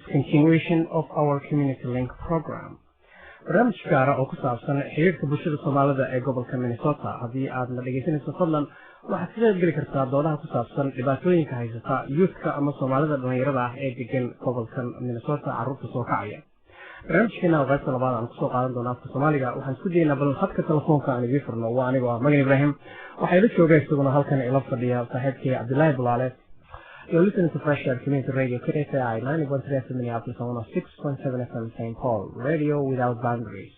is continuation of our Community Link program. barnaamij gaara oo ku saabsan xiriirka bulshada Soomaalida ee gobolka Minnesota. Haddii aad la dhageysanayso fadlan waxaad ka geli kartaa doodaha ku saabsan dhibaatooyinka haysata youthka ama Soomaalida dhalinyarada ah ee degan gobolka Minnesota carruurta soo kacaya. barnaamijkeena qaybta labaad aan kusoo qaadan doonaa afka Soomaaliga waxaan isku daynaa bal khadka telefoonka aan idin furno waa aniga Magan Ibrahim waxay la joogay isaguna halkan ila fadhiya saaxiibkay Cabdullaahi Bulaale. You're listening to Fresh Air Community Radio, KFI 91.3 FM Minneapolis and 106.7 FM St. Paul, radio without boundaries.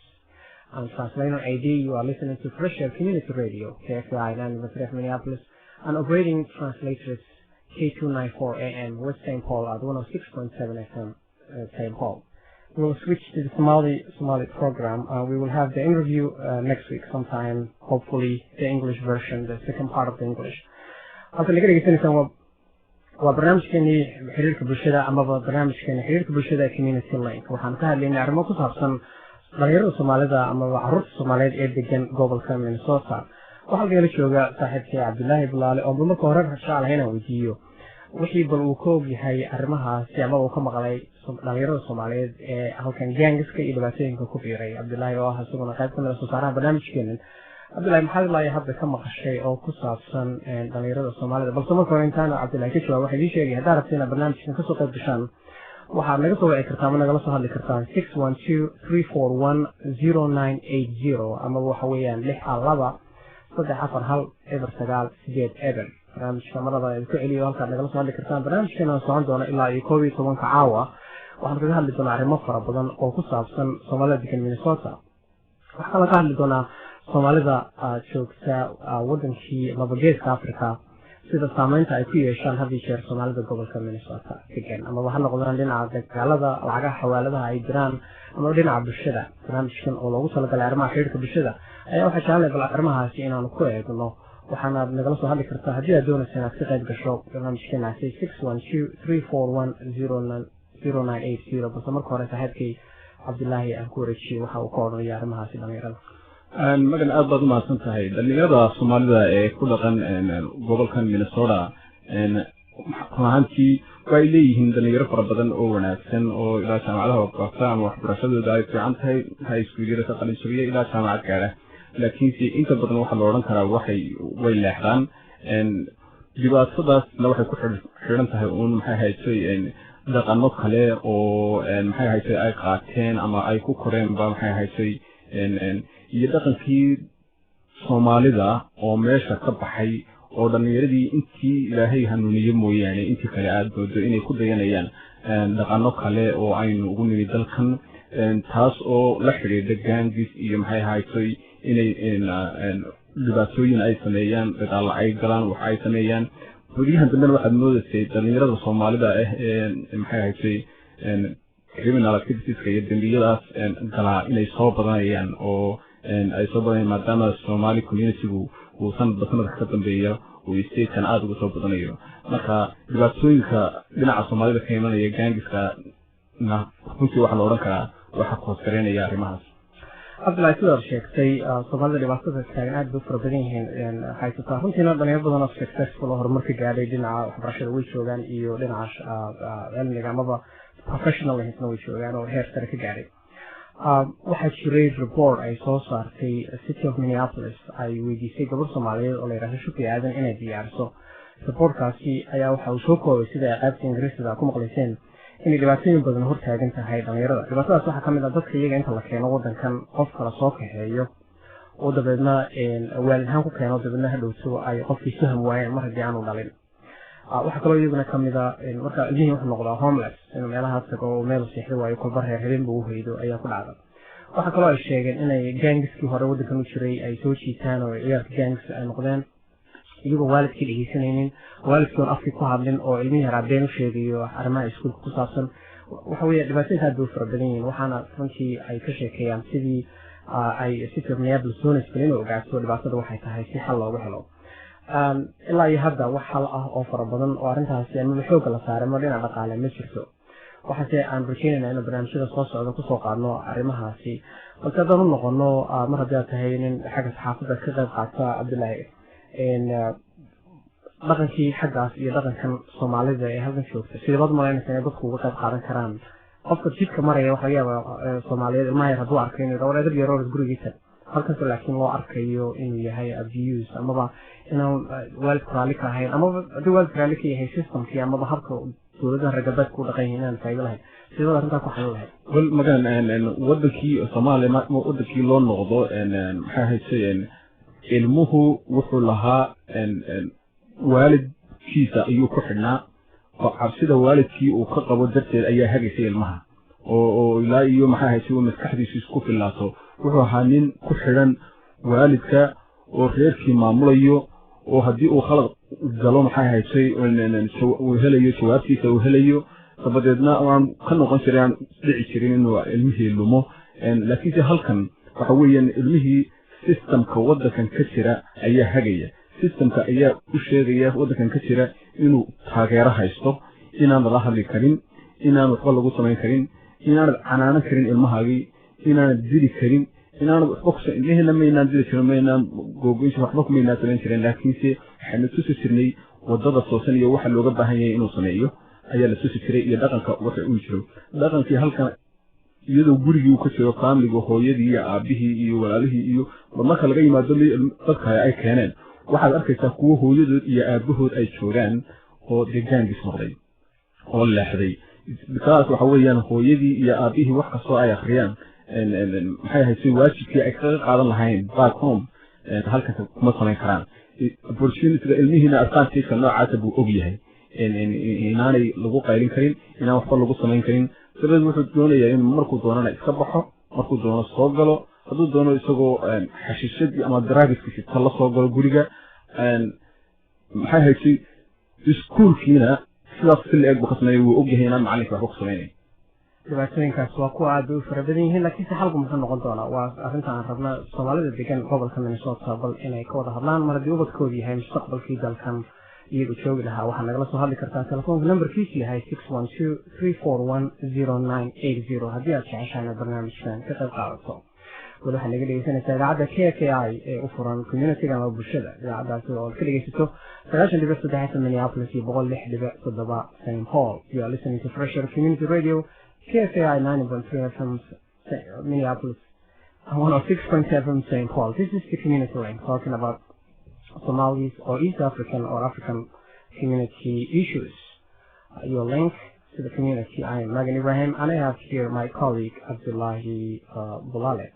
I'm translator AD. You are listening to Fresh Air Community Radio, KFI 91.3 FM Minneapolis, and operating translators K294 AM West St. Paul at 106.7 FM St. Paul. We'll switch to the Somali program. We will have the interview next week sometime, hopefully the English version, the second part of the English. waa barnaamijkeeni xiriirka bulshada ama barnaamijkeeni xiriirka bulshada Community Link waxaan ka hadlaynaa arrimo ku saabsan dhalinyarada Soomaalida ama carruurta Soomaaliyeed ee degan gobolka Minnesota. waxaa la jooga saaxiibkay Cabdullaahi Bulaale oo marka hore rajaalahay inaan weydiiyo wixii bal uu ka ogyahay arrimahaasi ama uu ka maqlay dhalinyarada Soomaaliyeed ee halkan gaangiska iyo dhibaatooyinka ku biiray. Cabdullaahi oo ah isaguna qayb ka mid ah soo saaraha barnaamijkeena. Cabdullaahi maxaa ilaa hadda ka maqashay oo ku saabsan dhalinyarada Soomaalida balse marka hore intaan Cabdullaahi ka jawaab waxaan idin sheegay haddaad rabtaan barnaamijkan ka soo qayb gashaan waxaad naga soo wici kartaa ama nagala soo hadli kartaan 612-341-0980 ama waxa weeyaan 612-341-998 barnaamijka marada ay ku celiyo halkaad nagala soo hadli kartaan. barnaamijkana socon doona ilaa iyo 11 caawa waxaan kaga hadli doonaa arrimo fara badan oo ku saabsan Soomaalida degan Minnesota. waxaan ka hadli doonaa Soomaalida joogta wadankii labageeska Afrika sida saameynta ay ku yeeshaan hadii jeer Soomaalida gobolka Minnesota degan ama waxa noqdaan dhinaca dagaalada lacagaha xawaaladaha ay jiraan ama dhinaca bulshada. barnaamijkan oo loogu talagalay arrimaha xiriirka bulshada ayaa waxaa jecel bal arrimahaasi inaanu ku eegno waxaana nagala soo hadli kartaa haddii aad doonayso inaad ka qayb gasho barnaamijkeena 612-341-0980 balse marka hore saaxiibkay Cabdullaahi aan ku wareejiyo waxa uu ka odhanaya arrimahaasi dhalinyarada. magan aad baad u mahadsan tahay dhalinyarada Soomaalida ee ku dhaqan gobolkan Minnesota runtii way leeyihiin dhalinyaro fara badan oo wanaagsan oo ilaa jaamacadaha waxbarashada ama waxbarashadooda ay fiican tahay high school yara ka qalin jabiya ilaa jaamacad gaara laakiin si inta badan waxa la oran karaa way leexdaan dhibaatadaasna waxay ku xiran tahay maxay haysay dhaqano kale oo maxay haysay ay qaateen ama ay ku koreen ba maxay haysay iyo dhaqankii Soomaalida oo meesha ka baxay oo dhalinyaradii intii Ilaahay hanuuniyo mooyaane intii kale aad doodo inay ku dayanayaan dhaqano kale oo aynu ugu nimid dalkan taas oo la xiriirda gaangis iyo maxay haysay inay dhibaatooyin ay sameeyaan dagaal ay galaan wax ay sameeyaan wadiyahan dambena waxaad moodaysay dhalinyarada Soomaalida maxay haysay criminal activities iyo dambiyadaas galaa inay soo badanayaan oo ay soo badanayaan maadaama Somali community-gu uu sanad ka dambeeya oo state-kan aad uga soo badanayo. marka dhibaatooyinka dhinaca Soomaalida ka imanaya gaangiska runtii waxaa la odhan karaa waxa ku hoosgareynaya arrimahaas. Cabdullaahi sidaad sheegtay Soomaalida dhibaatada taagan aad bay u fara badan yihiin haysataa runtiina dhalinyaro badan oo successful oo horumar ka gaadhay dhinaca waxbarashada way joogaan iyo dhinaca cilmiga amaba professionalism way joogaan oo heer sare ka gaadhay. waxaa jiray report ay soo saartay City of Minneapolis ay weydiisay gabar Soomaaliyeed oo la yiraahdo Shukri Aadan inay diyaariso. reportkaasi ayaa waxa uu soo koobay sida ay qaybta Ingiriisiga ku maqlayseen in dhibaatooyin badan hor taagan tahay dhalinyarada. dhibaatadaas waxaa kamid ah dadka iyaga inta la keeno wadankan qof kala soo kaxeeyo oo dabeedna waalid ahaan ku keeno dabeedna hadhowto ay qofkii faham waayeen mar haddii aanu dhalin. waxaa kaloo iyaguna kamid ah marka ilmihii wuxuu noqdaa homeless inuu meelaha tago oo meel seexdo waayo kolba reer habeen buu u haydo ayaa ku dhacda. waxaa kaloo ay sheegeen inay gaangiskii hore wadankan u jiray ay soo jiitaan oo ciyaalka gaangis ay noqdeen iyagoo waalidkii dhegeysanaynin waalidkii afkii ku hadlin oo ilmihii yaraa been u sheegayo arrimaha iskuulka ku saabsan. waxa weeye dhibaatooyinka aad bay u fara badan yihiin waxaana runtii ay ka sheekeeyaan sidii ay City of Minneapolis doonaysa inay ogaato dhibaatada waxay tahay si xal loogu helo. ilaa iyo hadda wax xal ah oo fara badan oo arrintaasi ama xoogga la saaray ma dhinaca dhaqaale ma jirto. waxaase aan rajaynaynaa inuu barnaamijyada soo socda kusoo qaadno arrimahaasi balse haddaan u noqono mar haddii aad tahay nin xagga saxaafadda ka qayb qaata Cabdullaahi dhaqankii xaggaas iyo dhaqankan Soomaalida ee halkan joogta sidoo malaynaysan ay dadku uga qayb qaadan karaan qofka jidka maraya waxa laga yaabaa Soomaaliyeed ilmaha yar hadduu arkay inuu dawladda yar oo gurigiisa halkaas laakiin loo arkayo inuu yahay abuse amaba inuu waalid raali ka ahayn amaba haddii waalid raali ka yahay systemkii amaba habka dowladda ragabad ku dhaqan yihiin faa'iido lahayd sidoo arrinta ku xalin lahayd wal magan wadankii Soomaaliya ma wadankii loo noqdo maxay haysay ilmuhu wuxuu lahaa waalidkiisa ayuu ku xidhnaa oo cabsida waalidkii uu ka qabo darteed ayaa hagaysay ilmaha oo ilaa iyo maxay haysay maskaxdiisu isku filaato wuxuu ahaa nin ku xidhan waalidka oo reerkii maamulayo oo haddii uu khalad galo maxay haysay uu helayo jawaabtiisa uu helayo sabadeedna aan ka noqon jiray aan dhici jirin inuu ilmihii lumo laakiinse halkan waxa weeyaan ilmihii systemka wadankan ka jira ayaa hagaya systemka ayaa u sheegaya wadankan ka jira inuu taageero haysto inaan la hadli karin inaan waxba lagu samayn karin inaan canaanan karin ilmahaagii inaan dili karin inaan waxba ku ilmihina ma inaan dili karin ma inaan googoyn waxba kuma inaan samayn karin laakiinse waxaanu tusi jirnay wadada toosan iyo waxa looga baahan yahay inuu sameeyo ayaa la tusi jiray iyo dhaqanka waxa uu jiro dhaqankii halkan iyadoo gurigii uu ka jiro family hooyadii iyo aabihii iyo walaalihii iyo marka laga yimaado dadka ay keeneen waxaad arkaysaa kuwa hooyadood iyo aabahood ay joogaan oo deegaankiis noqday oo leexday bikaas waxa weeyaan hooyadii iyo aabihii wax kastoo ay akhriyaan maxay haysay waajibkii ay kaga qaadan lahayn back home halkan kuma samayn karaan opportunity ilmihiina advantage noocaas buu og yahay inaanay lagu qaylin karin inaan waxba lagu samayn karin sabab wuxuu doonayaa in markuu doonana iska baxo markuu doono soo galo hadduu doono isagoo xashiishadii ama daraagiskiisa ta la soo galo guriga maxay haysay iskuulkiina sidaas si la-eg buu ka sameeyay wuu og yahay inaan macalinka waxba ku samaynayn dhibaatooyinkaas waa kuwa aad u fara badan yihiin laakiinse xalku muxuu noqon doonaa waa arrinta aan rabna Soomaalida degan gobolka Minnesota bal inay ka wada hadlaan mar haddii ubadkoodu yahay mustaqbalkii dalkan iyagu joogi lahaa waxaa nagala soo hadli kartaa telefoonka nambarkiisu yahay 612-341-0980 haddii aad jeceshahay inaad barnaamijkan ka qayb qaadato wali waxaa naga dhegeysanaysaa idaacadda KFI ee u furan communityga ama bulshada idaacaddaasi oo ka dhegeysato 9.3 Minneapolis iyo 106.7 St. Paul. You are listening to Fresher Community Radio KFI 90.3 FM Minneapolis and 106.7 St. Paul. This is the community link talking about Somalis or East African or African community issues. Your link to the community. I am Megan Ibrahim and I have here my colleague Abdullahi Bulale.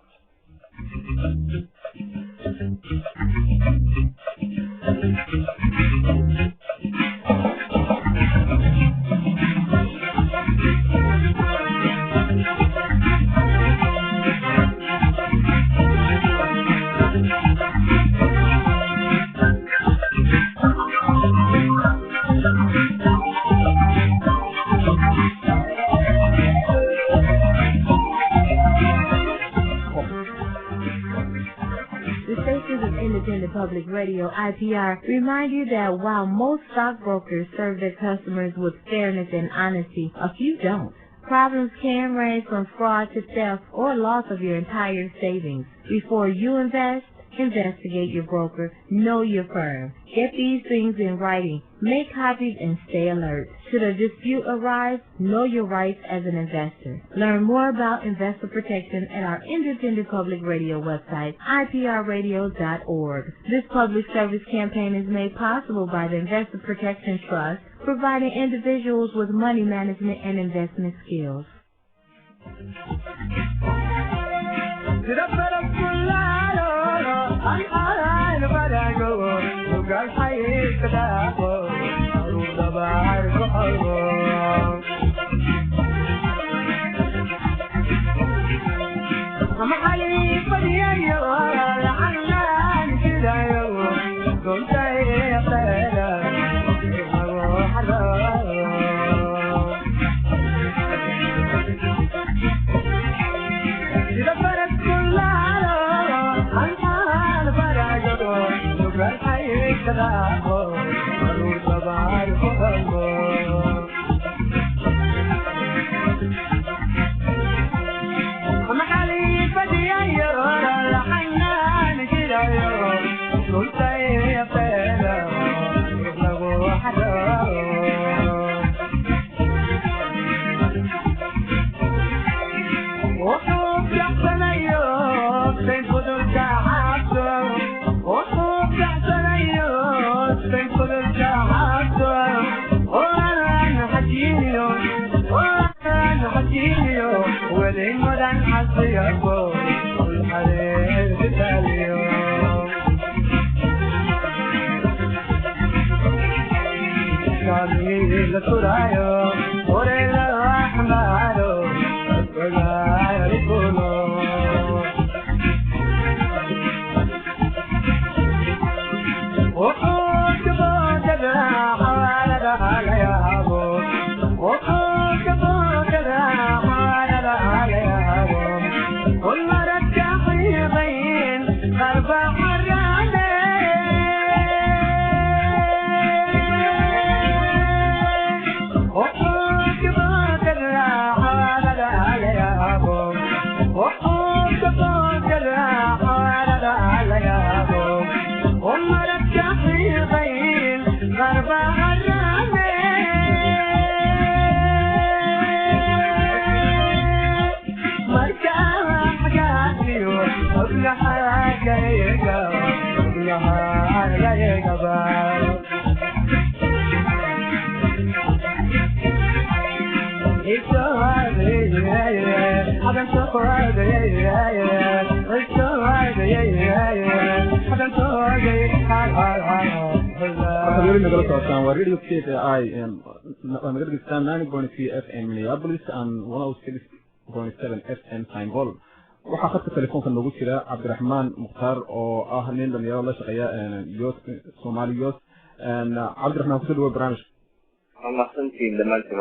Public Radio, IPR, remind you that while most stockbrokers serve their customers with fairness and honesty, a few don't. Problems can range from fraud to theft or loss of your entire savings. Before you invest, investigate your broker, know your firm. Get these things in writing. Make copies and stay alert. Should a dispute arise, know your rights as an investor. Learn more about investor protection at our independent public radio website, iprradio.org. This public service campaign is made possible by the Investor Protection Trust, providing individuals with money management and investment skills. Radio KTI and Nagardistan 9.3 FM Minneapolis and 106.7 FM Saint Paul. waxaa khadka telefoonka noogu jira cabdiraxmaan mukhtaar oo ah nin dhalinyaro la shaqeeya Somali Youth cabdiraxmaan kusoo dhawaad barnaamijka mahadsantiin dhammaantiin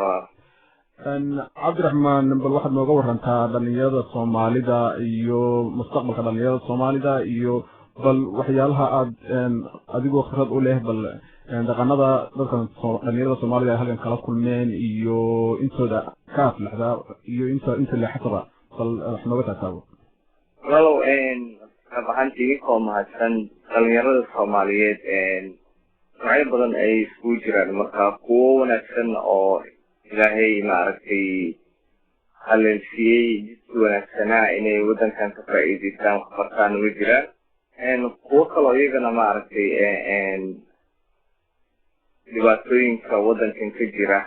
cabdiraxmaan bal waxaad nooga warantaa dhalinyarada Soomaalida iyo mustaqbalka dhalinyarada Soomaalida iyo bal waxyaalaha aad adigoo khibrad u leh bal dhaqanada dadka dhalinyarada Soomaalida ay halkan kala kulmeen iyo intooda ka aflaxda iyo inta leexatada bal wax nooga taataabo walow abahantii ko mahadsan dhalinyarada Soomaaliyeed nooc badan ay isku jiraan marka kuwo wanaagsan oo ilaahay maaragtay haleelsiiyey jid wanaagsanaa inay wadankan ka faa'iideystaan waxbartaan uga jiraan kuwo kaloo iyagana maaragtay dhibaatooyinka wadankan ka jira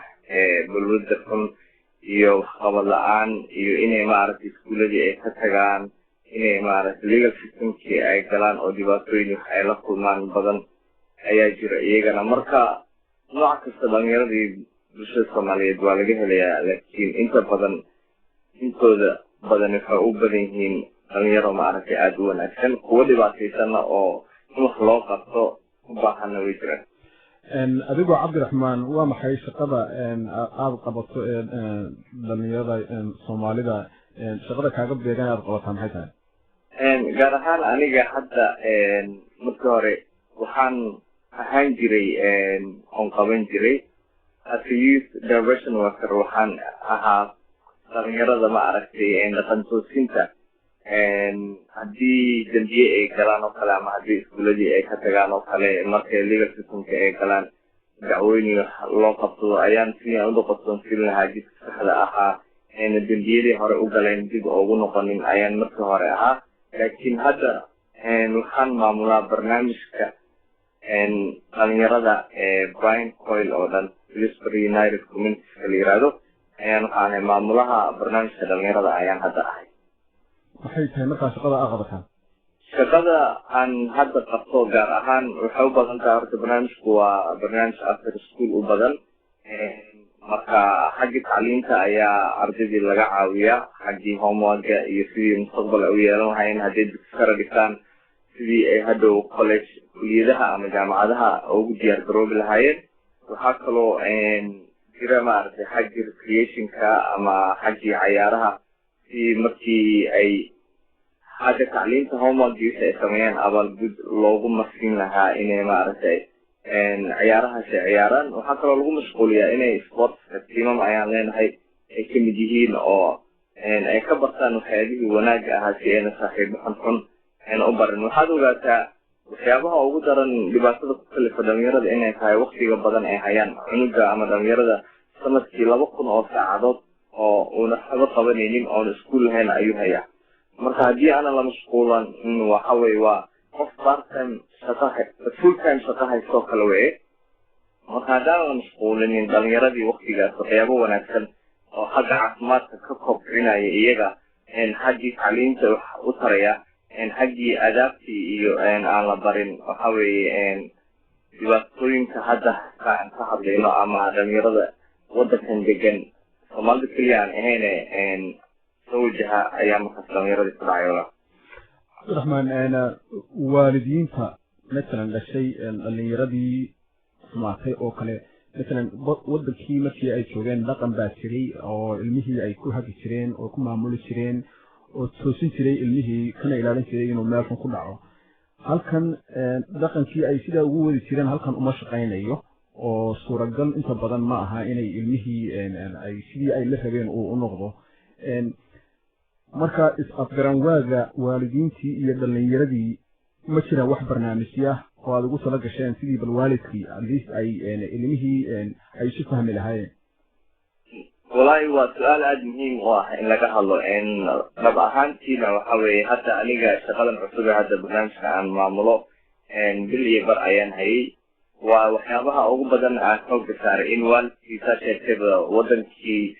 balwadda xun iyo waxqabad la-aan iyo inay maaragtay iskuuladii ay ka tagaan inay maaragtay legal systemkii ay galaan oo dhibaatooyin wax ay la kulmaan badan ayaa jira iyagana marka nooc kasta dhalinyaradii bulshada Soomaaliyeed waa laga helayaa laakiin intooda badan waxay u badan yihiin dhalinyaro maaragtay aada u wanaagsan kuwo dhibaataysana oo in wax loo qabto u baahana way jiraan adigoo cabdiraxmaan waa maxay shaqada aad qabato dhalinyarada Soomaalida shaqada kaaga beegan aad qabataa maxay tahay gaar ahaan aniga hadda markii hore waxaan ahaan jiray oon qaban jiray as a youth diversion worker waxaan ahaa dhalinyarada maaragtay dhaqan toosinta haddii dambiye ay galaan oo kale ama haddii iskuuladii ay ka tagaan oo kale markay legal systemka ay galaan dacwooyin loo qabsado ayaan sidaan u doqotoonsin lahaa jidka saxda ahaa dambiyadii hore u galeen dib ugu noqonin ayaan markii hore ahaa laakiin hadda waxaan maamulaa barnaamijka dhalinyarada Brian Coyle oo dhan Phillipsburg United Communities la yiraahdo ayaan waxaan maamulaha barnaamijka dhalinyarada ayaan hadda ahay maxay tahay markaa shaqada aad qabataan shaqada aan hadda qabto gaar ahaan waxay u badan tahay horta barnaamijku waa barnaamij after school u badan marka xagga tacliinta ayaa ardaydii laga caawiyaa xaggii homeworka iyo sidii mustaqbal ay u yeelan lahaayeen hadday dugsi sare dhigtaan sidii ay hadhow college kuliyadaha ama jaamacadaha ugu diyaar garoobi lahaayeen waxaa kaloo jira maaragtay xaggii recreationka ama xaggii cayaaraha si markii ay xagga tacliinta homeworkii wixii ay sameeyaan abaalgud loogu masin lahaa inay maaragtay ciyaarahaasi ciyaaraan waxaa kaloo lagu mashquuliyaa inay sportska tiimam ayaan leenahay ay ka mid yihiin oo ay ka bartaan waxyaabihii wanaagga ahaa si ayna saaxiibo xunxun ayna u barin waxaad ogaataa waxyaabaha ugu daran dhibaatada ku kalifa dhalinyarada inay tahay waktiga badan ay hayaan cunuga ama dhalinyarada sanadkii 2,000 oo saacadood oo uuna waxba qabanaynin oona iskuul lahayn ayuu hayaa marka haddii aanan la mashquulan waxa weye waa qof part-time full-time shaqo haystoo kale weye marka haddaan la mashquulinin dhalinyaradii waktigaas waxyaabo wanaagsan oo xagga caafimaadka ka kobcinaya iyaga xaggii tacliinta wax u taraya xaggii adaabtii iyo aan la barin waxa weeye dhibaatooyinka hadda aan ka hadlayno ama dhalinyarada wadankan degan soomaalida keliya aan ahayne soo wajaha ayaa markaas dhalinyaradii ku dhacayola cabdiraxmaan waalidiinta masalan dhashay dhalinyaradii xumaatay oo kale masalan wadankii markii ay joogeen dhaqan baa jiray oo ilmihii ay ku hagi jireen oo ku maamuli jireen oo toosin jiray ilmihii kana ilaalin jiray inuu meelkan ku dhaco halkan dhaqankii ay sidaa ugu wadi jireen halkan uma shaqaynayo oo suuragal inta badan ma aha inay ilmihii ay sidii ay la rabeen uu u noqdo marka is-afgaranwaaga waalidiintii iyo dhalinyaradii ma jiraan wax barnaamijya oo aad ugu tala gasheen sidii bal waalidkii atleast ay ilmihii ay isu fahmi lahaayeen wallaahi waa su-aal aada muhiim u ah in laga hadlo dhab ahaantiina waxa weeye hadda aniga shaqadan cusub ee hadda barnaamijka aan maamulo bil iyo bar ayaan hayay waa waxyaabaha ugu badan aan xooga saaray in waalidkiisa sheegtayba wadankii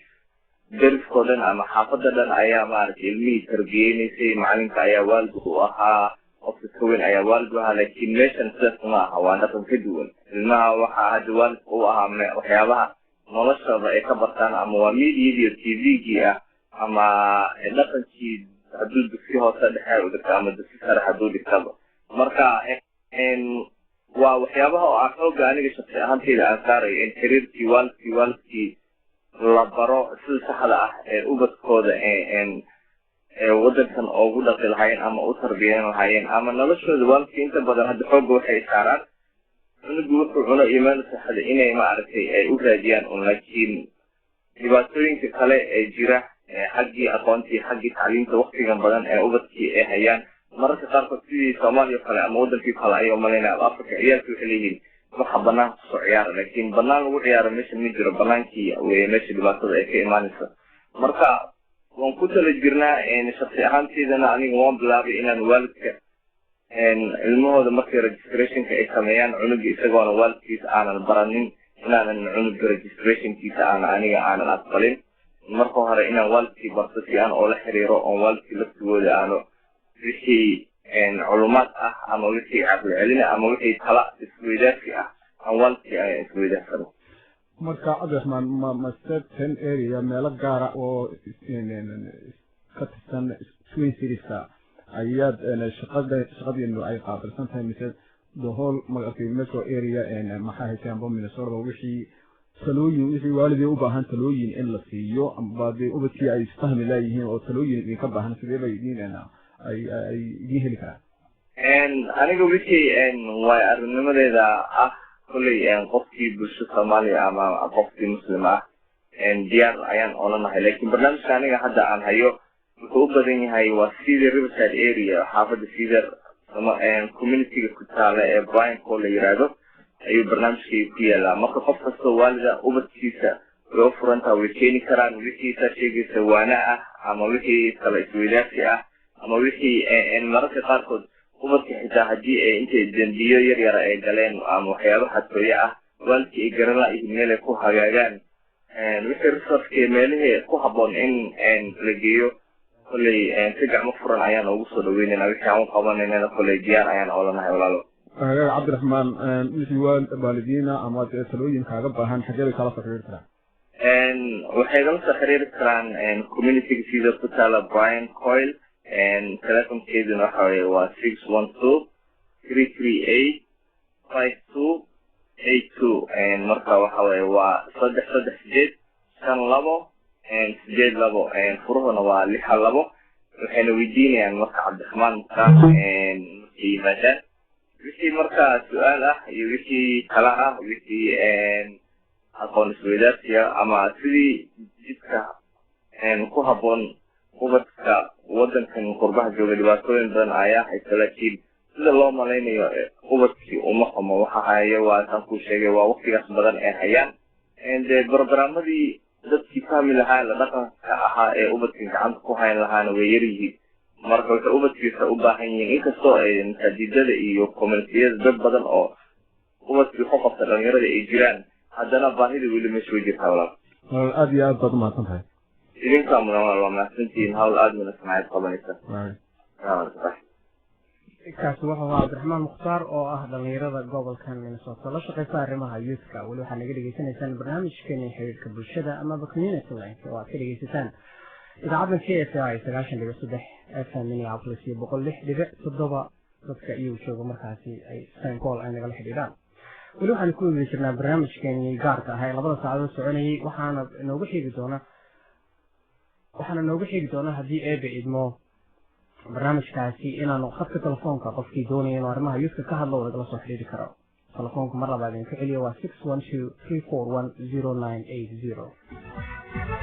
deriskoo dhan ama xaafada dhan ayaa maaragtay ilmihii tarbiyeynaysay macalinka ayaa waalid u ahaa qofka ka weyn ayaa waalid u ahaa laakiin meeshan sidaas ma aha waa dhaqan ka duwan ilmaha waxaa hadda waalid u ahaa waxyaabaha noloshooda ay ka bartaan ama waa mediadii tvgii ah ama dhaqankii hadduu dugsi hoose dhexe u dhigta ama dugsi sare hadduu dhigtaba marka waa waxyaabaha oo aan xooga aniga shaksi ahaanteyda aan saarayo in xiriirkii waalidkii la baro sida saxda ah ee ubadkooda wadankan ugu dhaqi lahaayeen ama u tarbiyan lahaayeen ama noloshooda waalidkii inta badan hadda xooga waxay saaraan cunugu wuxuu cuno imaan saxda inay maaragtay ay u raadiyaan un laakiin dhibaatooyinka kale ee jira xaggii aqoontii xaggii tacliimta waktigan badan ee ubadkii ay hayaan mararka qaarkood sidii soomaaliya kale ama wadankii kale ayay umalaynaya africa ciyaalkii waxay leeyihiin waxa banaanka kusoo ciyaara laakiin banaan lagu ciyaaro meesha ma jiro banaankii weye meesha dhibaatada ay ka imaanaysa marka waan ku tala jirnaa shaksi ahaanteedana aniga waan bilaabay inaan waalidka ilmahooda markay registrationka ay sameeyaan cunuga isagoona waalidkiisa aanan baranin inaanan cunuga registrationkiisa aanan aqbalin marka hore inaan waalidkii barto si aan oola xiriiro oon waalidkii laftigooda aano wixii culumaad ah ama wixii caqli celina ama wixii tala isweydaarsi ah aan waalidkii aan isweydaarsano marka cabdiraxmaan ma certain area meelo gaara oo ka tirsan twin serieska ayaad shaqadiinu ay qaabilsan tahay mise the whole maaragtay metro area maxaa haysay amba minnesota wixii talooyin wixii waalidii u baahan talooyin in la siiyo amba dee ubadkii ay isfahmi laayihiin oo talooyin idinka baahan sidee bay idiin ay idiin heli karaan aniga wixii waay aragnimadeeda ah kolley qofkii bulsho soomaaliya ama qofkii muslim ah diyaar ayaan olanahay laakiin barnaamijka aniga hadda aan hayo wuxuu u badan yahay waa cedar riverside area xaafada cedar communityga ku taala ee brian co la yiraahdo ayuu barnaamijkii ku yaalaa marka qof kastoo waalida ubadkiisa way u furantaa way keeni karaan wixii saa sheegaysa waana ah ama wixii kala isweydaarsi ah ama wixii mararka qaarkood ubadka xitaa haddii ay intay dembiyo yaryara ay galeen ama waxyaaba xadtooye ah waalidkii ay garan laayihiin meel ay ku hagaagaan wixii resourcekii meelihii ku habboon in la geeyo kolley si gacmo furan ayaan ugu soo dhaweynayna wixii aan u qabanayna kolley diyaar ayaan olanahay walaalo cabdiraxmaan wixii waalidiina ama talooyin kaaga baahan xagee bay kala soo xiriiri karaan waxay kala soo xiriiri karaan communityga sida ku taala brian coil telefonkeeduna waxa weye waa 612-338-5282 marka waxa weye waa 338-5282 furuhuna waa 6 waxayna weydiinayaan marka cabdiraxmaan markaa markay yimaadaan wixii markaa su-aal ah iyo wixii kala ah wixii aqoon isweydaarsiya ama sidii jidka ku habboon ubadka wadankan qurbaha jooga dhibaatooyin badan ayaa haysta laakiin sida loo malaynayo ubadkii uma xumo waxa haya waa saan kuu sheegay waa waktigaas badan ee hayaan dee barbaraamadii dadkii fahmi lahaa la dhaqanka ahaa ee ubadka gacanta ku hayn lahaana way yaryihiin marka waxay ubadkiisa u baahan yihiin inkastoo ay masaajidada iyo communitiyada dad badan oo ubadkii ku qabta dhalinyarada ay jiraan haddana baahida weli meesha way jirtaa walaal aad iyo aad baad umahadsan tahay idinkaa mudan walaal waa mahadsantihiin hawl aada wanaagsan ayaad qabanaysa kaasi wuxuu ahaa cabdiraxmaan mukhtaar oo ah dhalinyarada gobolkan Minnesota la shaqeysa arrimaha youthka weli waxaad naga dhegeysanaysaan barnaamijkeeni xiriirka bulshada amaba community link oo aad ka dhegeysataan idaacadda KFI 90.3 FM Minneapolis iyo 106.7 dadka iyo jooga markaasi ay St. Paul ay nagala xidhiidhaan weli waxaan ku wada jirnaa barnaamijkeeni gaarka ah ee labada saacadood soconayay waxaana noogu xigi doona haddii eebe idmo barnaamijkaasi inaanu khadka telefoonka qofkii doonaya inuu arrimaha youthka ka hadlo lagala soo xidhiiri karo telefoonka mar labaad idinka celiyo waa 612-341-0980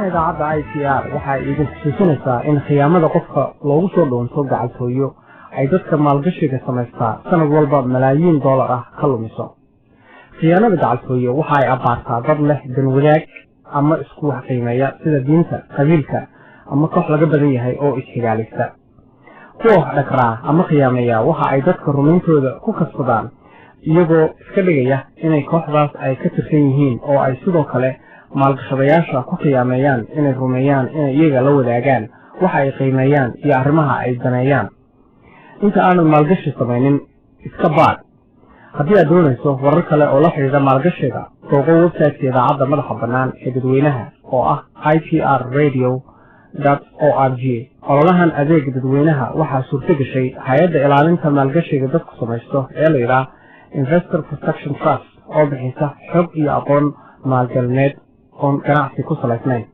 idaacadda IPR waxay idin xusuusinaysaa in khiyaamada qofka loogu soo dhoonto gacaltooyo ay dadka maalgashiga samaystaa sanad walba malaayiin dollar ah ka lumiso khiyaanada gacaltooyo waxa ay abaartaa dad leh dan wadaag ama isku wax qiimeeya sida diinta qabiilka ama koox laga badan yahay oo ishigaalista kuwa wax dhakraa ama khiyaameeya waxa ay dadka rumayntooda ku kasbadaan iyagoo iska dhigaya inay kooxdaas ay ka tirsan yihiin oo ay sidoo kale maalgashadayaasha ku khiyaameeyaan inay rumeeyaan inay iyaga la wadaagaan waxa ay qiimeeyaan iyo arrimaha ay daneeyaan inta aanad maalgashi samaynin iska baad haddii aad doonayso warar kale oo la xidhiidha maalgashiga booqo website-ka idaacadda madaxa bannaan ee dadweynaha oo ah iprradio.org ololahan adeega dadweynaha waxaa suurto gashay hay-adda ilaalinta maalgashiga dadku samaysto ee la yidhaah Investor Protection Trust oo bixisa xog iyo aqoon maalgelineed oon ganacsi ku salaysnayn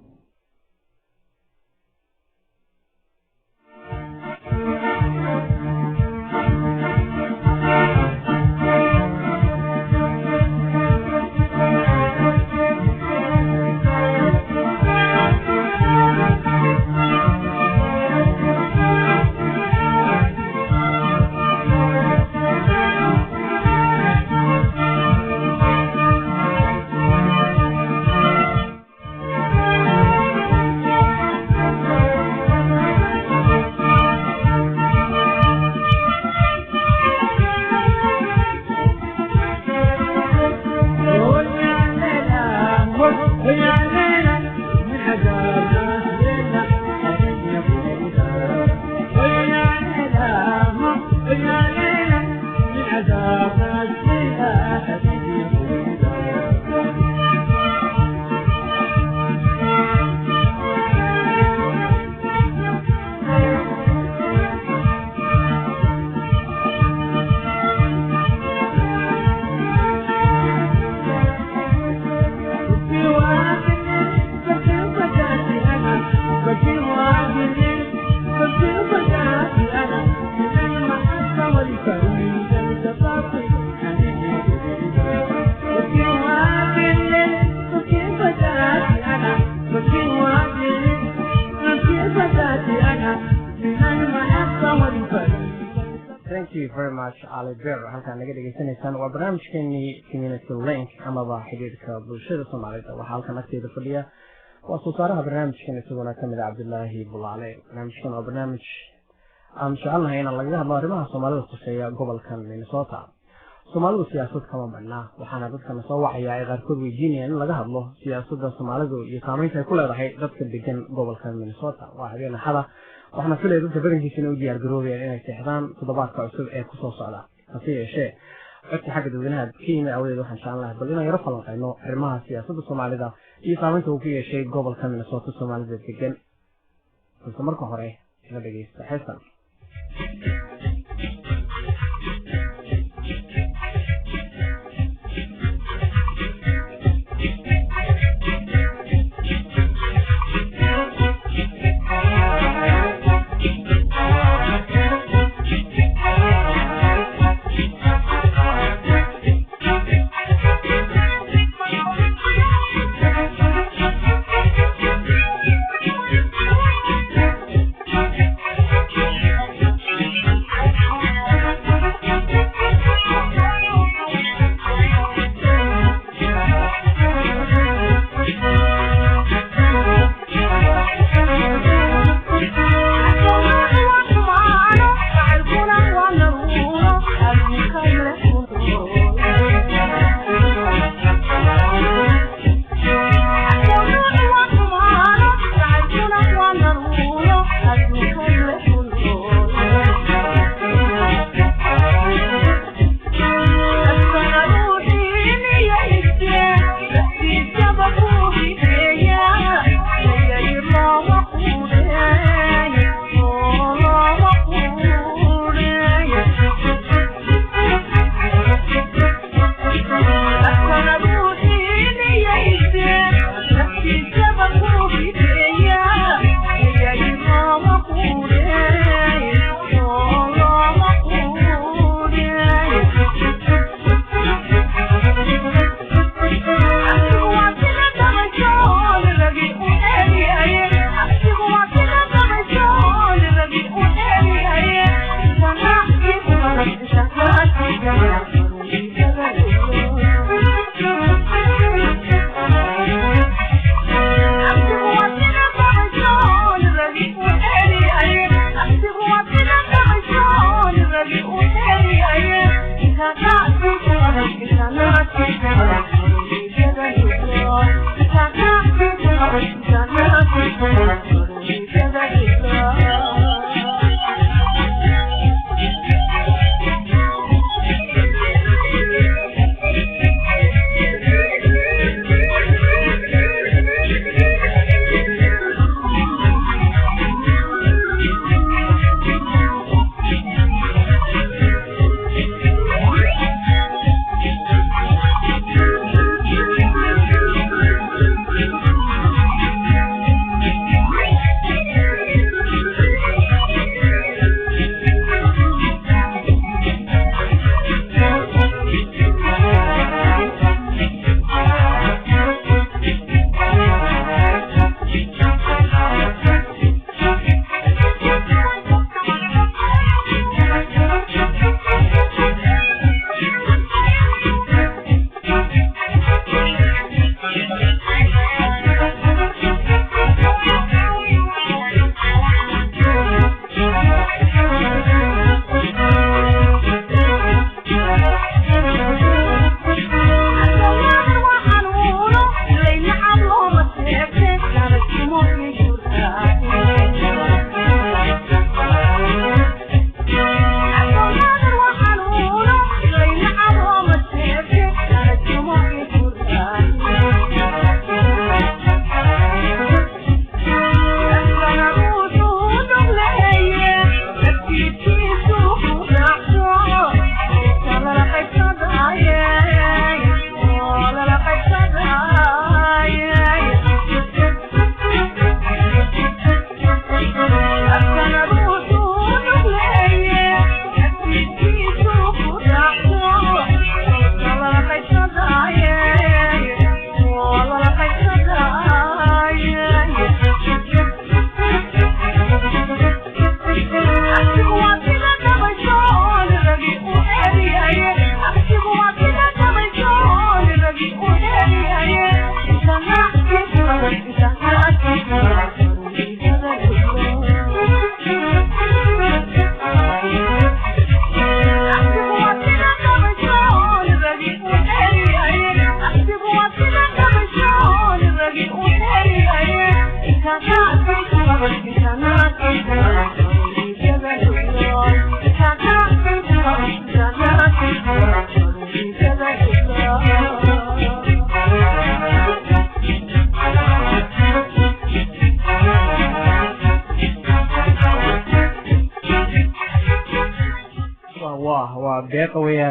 you very much, Ali Bear. Halkaan naga dhageysanaysaan waa barnaamijkeenii Community Link amaba xiriirka bulshada Soomaalida. Waxaa halkan agteeda fadhiya waa soo saaraha barnaamijkan isaguna ka mid ah Cabdullaahi Bulaale. Barnaamijkan waa barnaamij aan jecelnahay in laga hadlo arrimaha Soomaalida khuseeya gobolkan Minnesota. Soomaalidu siyaasad kama badna, waxaana dadka soo wacaya ay qaarkood weydiinayaan in laga hadlo siyaasadda Soomaalidu iyo saameynta ay ku leedahay dadka degan gobolkan Minnesota. Waa habeen axada waxaana filayaa dadka badankiisina u diyaar garoobayaan inay seexdaan toddobaadka cusub ee ku soo socda. Hase yeeshee codka xagga dadweynaha ka yimid awadeed waxaan jeclaan bal inaan yaro falanqayno arrimaha siyaasadda Soomaalida iyo saameynta uu ku yeeshay gobolka Minnesota Soomaalida degan. Balse marka hore ila dhegeysta heestan. Yeah.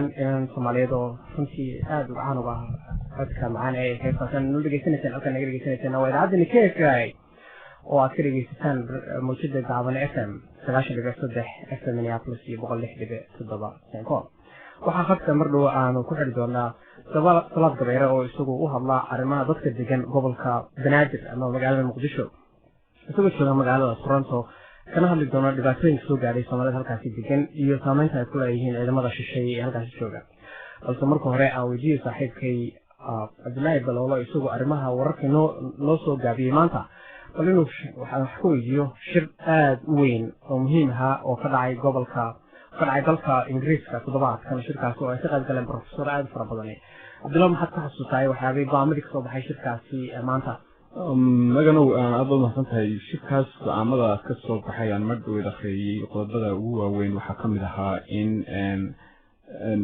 إن سوماليدو runtii aad u caan uga codka macaan ee heestan noo dhageysanaysan halkan naga dhageysanaysan waa idaacadda KFI oo aad ka dhageysataan muujada gaaban FM 9.3 FM Minneapolis iyo 106.7 St. Paul waxaa khadka mar dhow aanu ku xidhi doonaa Salaad Gabeere oo isagu u hadla arrimaha dadka degan gobolka Banaadir ama magaalada Muqdisho isagoo jooga magaalada Toronto kana hadli doona dhibaatooyinka soo gaaray Soomaalida halkaasi degan iyo saameynta ay ku leeyihiin ciidamada shisheeye ee halkaasi jooga balse marka hore aan weydiiyey saaxiibkay Cabdullaahi Baloolo isagoo arrimaha wararka noo soo gaabiyey maanta bal inuu waxaan wax ku weydiiyo shir aad u weyn oo muhiim ah oo ka dhacay dalka Ingiriiska toddobaadkan shirkaas oo ay ka qayb galeen professor aad fara badan Cabdullaahi maxaad ka xasuustay waxyaabay go'aamadii ka soo baxay shirkaasi maanta maganow aad u mahadsantahay shirkaas go'aamada ka soo baxay aan madhow dhaqeeyay qodobada ugu waaweyn waxaa ka mid ahaa in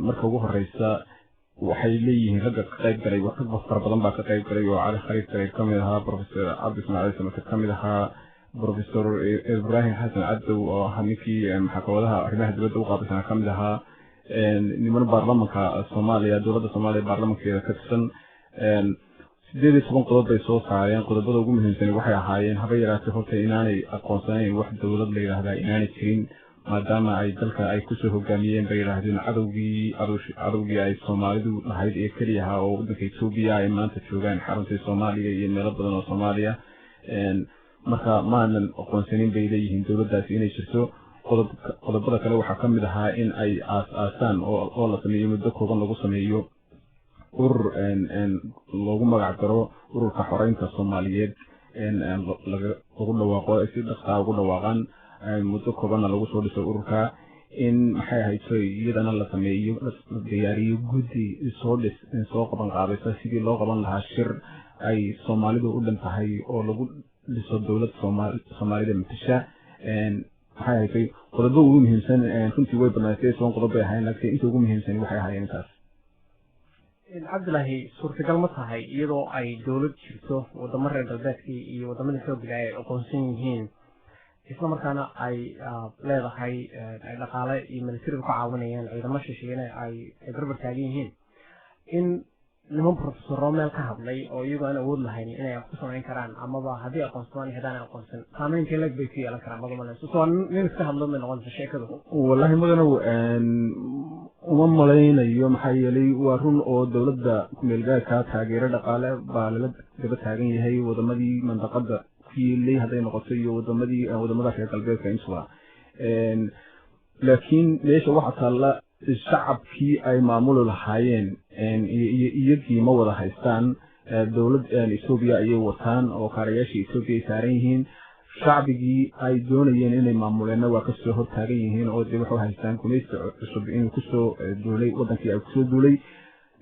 marka ugu horeysa waxay leeyihiin ragga ka qayb galay wax fara badan baa ka qayb galay oo cali khaliif galay ka mid ahaa professor cabdi ismaaciil samaka ka mid ahaa professor ibrahim xasan cadow oo ahaa ninkii maxkamadaha arrimaha dibadda u qaabilsana ka mid ahaa niman baarlamanka Soomaaliya dowladda Soomaaliya baarlamankeeda ka tirsan 18 qodob bay soo saareen qodobada ugu muhiimsan waxay ahaayeen haba yaraatee horta inaanay aqoonsanayn wax dowlad la yiraahdaa inaanay jirin maadaama ay dalka ay ku soo hogaamiyeen bay yiraahdeen cadowgii ay Soomaalidu lahayd ee kaliya ah oo waddanka Itoobiya ay maanta joogaan xarunta Soomaaliya iyo meelo badan oo Soomaaliya marka maanan aqoonsanin bay leeyihiin dowladdaasi inay jirto qodobada kale waxaa ka mid ahaa in ay aasaan oo la sameeyo muddo kooban lagu sameeyo urur loogu magac daro ururka xoreynta Soomaaliyeed lagu dhawaaqo si dhaqso ugu dhawaaqan muddo koobanna lagu soo dhiso ururka in maxay ahayd iyadana la sameeyo diyaariyo guddi soo qaban qaabaysa sidii loo qaban lahaa shir ay Soomaalidu u dhan tahay oo lagu dhiso dowlad Soomaalida matasha maxay ahayd qodobada ugu muhiimsan runtii way banaatay soo qodob bay ahayn laakiin inta ugu muhiimsan waxay ahaayeen taas Cabdullaahi suurtagal ma tahay iyadoo ay dowlad jirto wadamo reer galbeedkii iyo wadamada xoogga ay aqoonsan yihiin isla markaana ay leedahay ay dhaqaale iyo military ku caawinayaan ciidamo shisheeye ay barbar taagan yihiin in niman professor Romel ka hadlay oo iyagu aan awood lahayn inay wax ku samayn karaan amaba haddii aqoonsadaan hadaan aqoonsan saameynta leeg bay ku yeelan karaan madamalayso soo nin iska hadlo ma noqon sheekadu wallahi maganow uma malaynayo maxaa yeelay waa run oo dowladda meelgaarka taageero dhaqaale baa lala daba taagan yahay wadamadii mandaqada ku yeelay hadday noqoto iyo wadamada reer galbeedka intuba laakiin meesha waxaa taalla shacabkii ay maamuli lahaayeen iyagii ma wada haystaan dowlad Itoobiya ayay wataan oo kaarayaasha Itoobiya ay saaran yihiin shacbigii ay doonayeen inay maamuleena waa ka soo hortaagan yihiin oo dib waxay haystaan gumaysta cusub inuu ku soo duulay wadankii ay ku soo duulay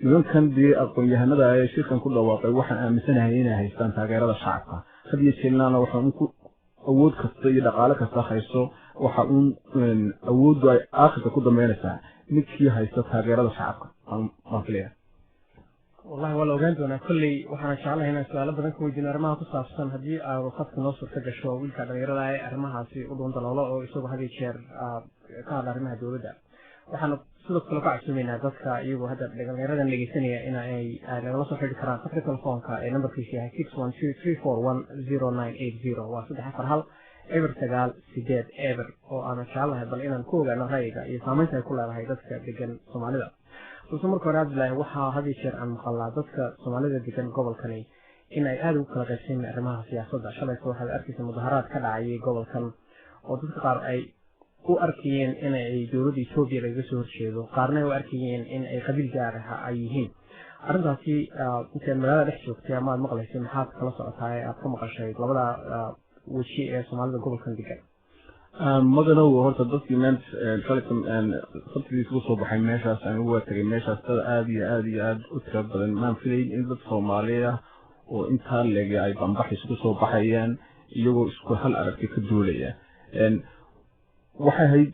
nimankan dee aqoon-yahanada ay shirkan ku dhawaaqay waxaan aaminsanahay inay haystaan taageerada shacabka hadiyo jeelnaana waxaan ku awood kasta iyo dhaqaale kasta haysto waxa awooddu ay aakhirka ku dambeynaysaa ninkii haysta taageerada shacabka waan filayaa والله ولا وجدت أنا كل وحنا شغالة هنا سؤال بدنا كويدين أرمها قصة أصلا هذه وقت نصر تجشوا ويلك غير لا أرمها في قدوم طلالة أو يسوق هذه الشير كان أرمها دولة وحنا سلوك كل قاعد سمينا ذاتك يبغى هذا غير هذا اللي جسني إن أي نوصل في الكران فكرة التلفون كنمبر في شيء 612341090 وصدق حفر هل إبر تقال سجاد إبر وأنا شغالة هذا لأن نكوج أنا هايجا يسامحني كل هاي ذاتك بجن سوماليدا وسمر كوراد لا وحى هذه الشيء عن مخلّعات سوماليدا بجن قبل كني إن أي أدو كلا قسم أرمها سياسة شلة واحد أركيس المظاهرات كلا عي قبل كن وتذكر أي وأركيين إن أي جورود إثيوبيا بيسور شيء وقارنة وأركيين إن أي قبيل جارها أيهين أرجع في مثل ملاذ رحشة في أمام مقلة سمحات خلاص أتاي أقوم قشيء لبلا وشيء سوماليدا قبل كن دكان مدنو horta dadkii maanta khalkan sabtidii soo baxay meeshaas aan ugu tagay meeshaas dad aad u tiro badan maan filayn in dad Soomaaliya oo inta leeyahay ay bambax isku soo baxayaan iyagoo isku hal aragti ka duulaya waxay hayd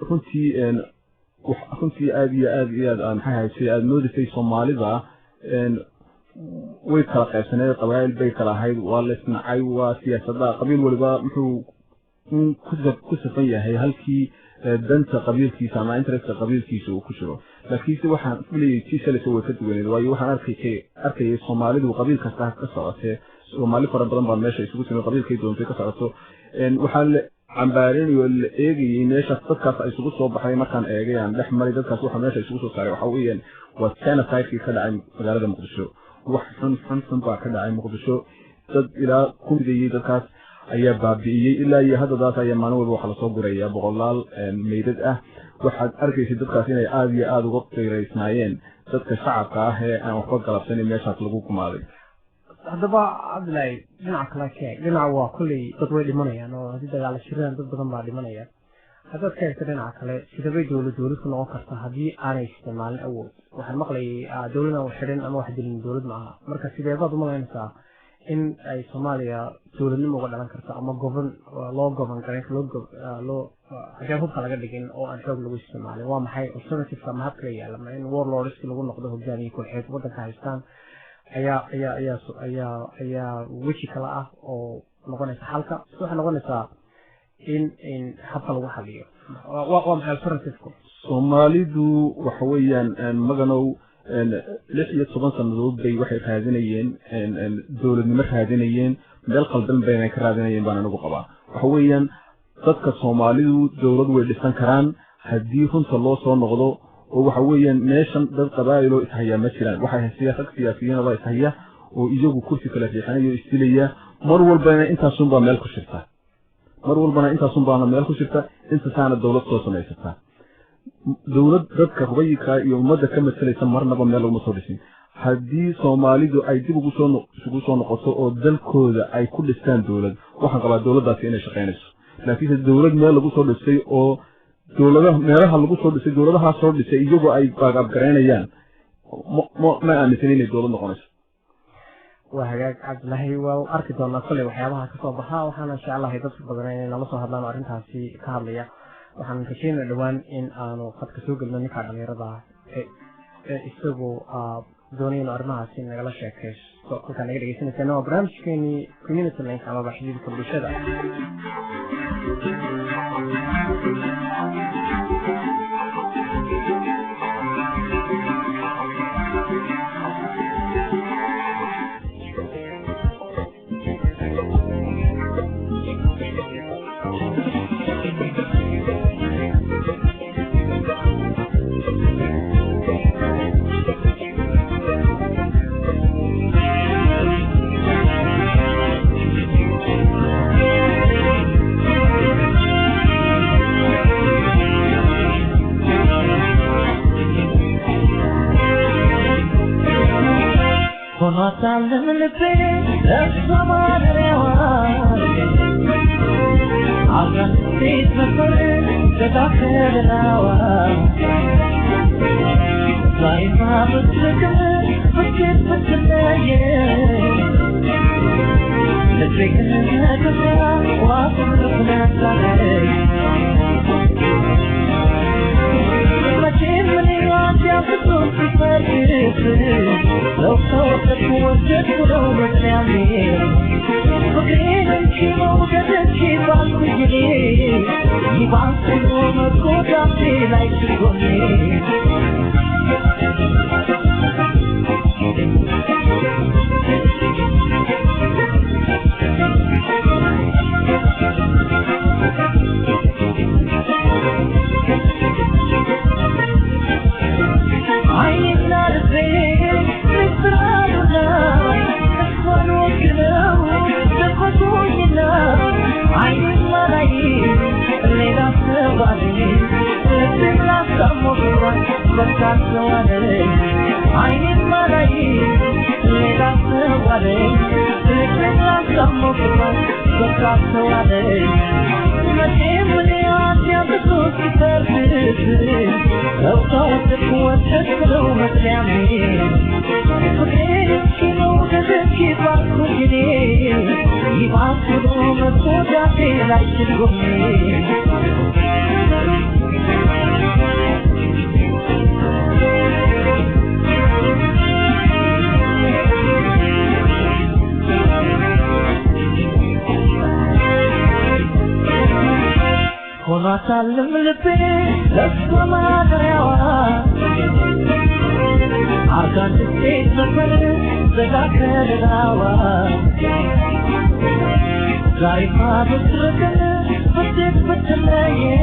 runtii aad aan maxay aad moodisay Soomaalida way kala qaybsanay qabaayil bay kala ahayd waa la isnacay waa siyaasadda qabiil waliba muxuu ku safan yahay halkii danta qabiilkiisa ama interest qabiilkiisa uu ku jiro laakiin waxaan filayay tiisaleso way ka duwaneed waayo waxaan arkayay Soomaalidu qabiil kasta ka socotay Soomaali fara badan baa meesha isugu timid qabiilkay doontay ka socoto waxaa la cambaareen iyo la eegayay meesha dadkaas ay isugu soo baxay markaan eegayaan dhex maray dadkaas waxa meesha isugu soo saaray waxa weeyaan waa genocide ka dhacay magaalada Muqdisho wax xun baa ka dhacay Muqdisho dad ilaa ku midayay dadkaas ayaa baabi'iyay ilaa iyo hadda daas ayaa maalin walba waxa la soo gurayaa boqolaal meydad ah waxaad arkaysaa dadkaas inay aad iyo aad uga qiireysnaayeen dadka shacabka ah ee aan waxba galabsanin meeshaas lagu kumaaday haddaba Cabdullaahi dhinaca kale ka dhinaca waa kulli dad way dhimanayaan oo hadii dagaal shiraan dad badan baa dhimanaya hadda ka dhinaca kale sidaba dawladdu ku noqon karta hadii aanay isticmaalin awood waxaan maqlayay dawladda oo xiran ama wax dilin dawlad ma aha marka sideebaad u malaynaysaa in ay Soomaaliya dawladnimo uga dhalan karto ama loo haddii hubka laga dhigin oo aan xoog lagu isticmaalin waa maxay alternative ma habka yaala ma in warlords lagu noqdo hogaamiye kooxeed waddanka haystaan ayaa wixii kala ah oo noqonaysa halka waxa noqonaysa in habka lagu xaliyo waa maxay alternative Soomaalidu waxa weeyaan maganow 16 sanadood bay waxay raadinayeen dawladnimo raadinayeen meel qaldan bay ka raadinayeen baan anagu qabaa waxa weeyaan dadka Soomaalidu dawlad way dhisan karaan hadii runta loo soo noqdo oo waxa weeyaan meeshan dad qabaayilo ishaya ma jiraan waxa siyaasiyiin oo ishaya oo iyagu kursi kala fiixanayo istilaya mar walbana intaasun baa meel ku shirta inta saana dawlad soo sameysata dawlad dadka rubayka iyo ummadda ka masalaysa marnaba meel lagu soo dhisin hadii Soomaalidu ay dib ugu soo noqoto oo dalkooda ay ku dhistaan dawlad waxaan qabaa dawladdaasi inay shaqeynayso laakiin dawlad meel lagu soo dhisay oo dawladaha meelaha lagu soo dhisay dawladaha soo dhisay iyagoo ay baaqab gareynayaan ma aaminsan inay dawlad noqonayso waa hagaag Cabdullaahi waa arki doonaa kale waxyaabaha ka soo baxa waxaan insha Allah dadka badan inay nala soo hadlaan arrintaasi ka hadlaya waxaan rajaynayaa dhawaan in aanu qadka soo galno ninka dhalinyarada isagoo doonayno arrimahaasi nagala sheekaysto halka naga dhageysanaysaa waa barnaamijkeeni community link ama xidhiidhka bulshada سالم لبي لسما دريوا عركان تسيت مكان زكاة دعوة زايفة بتركن بدك بتلاقي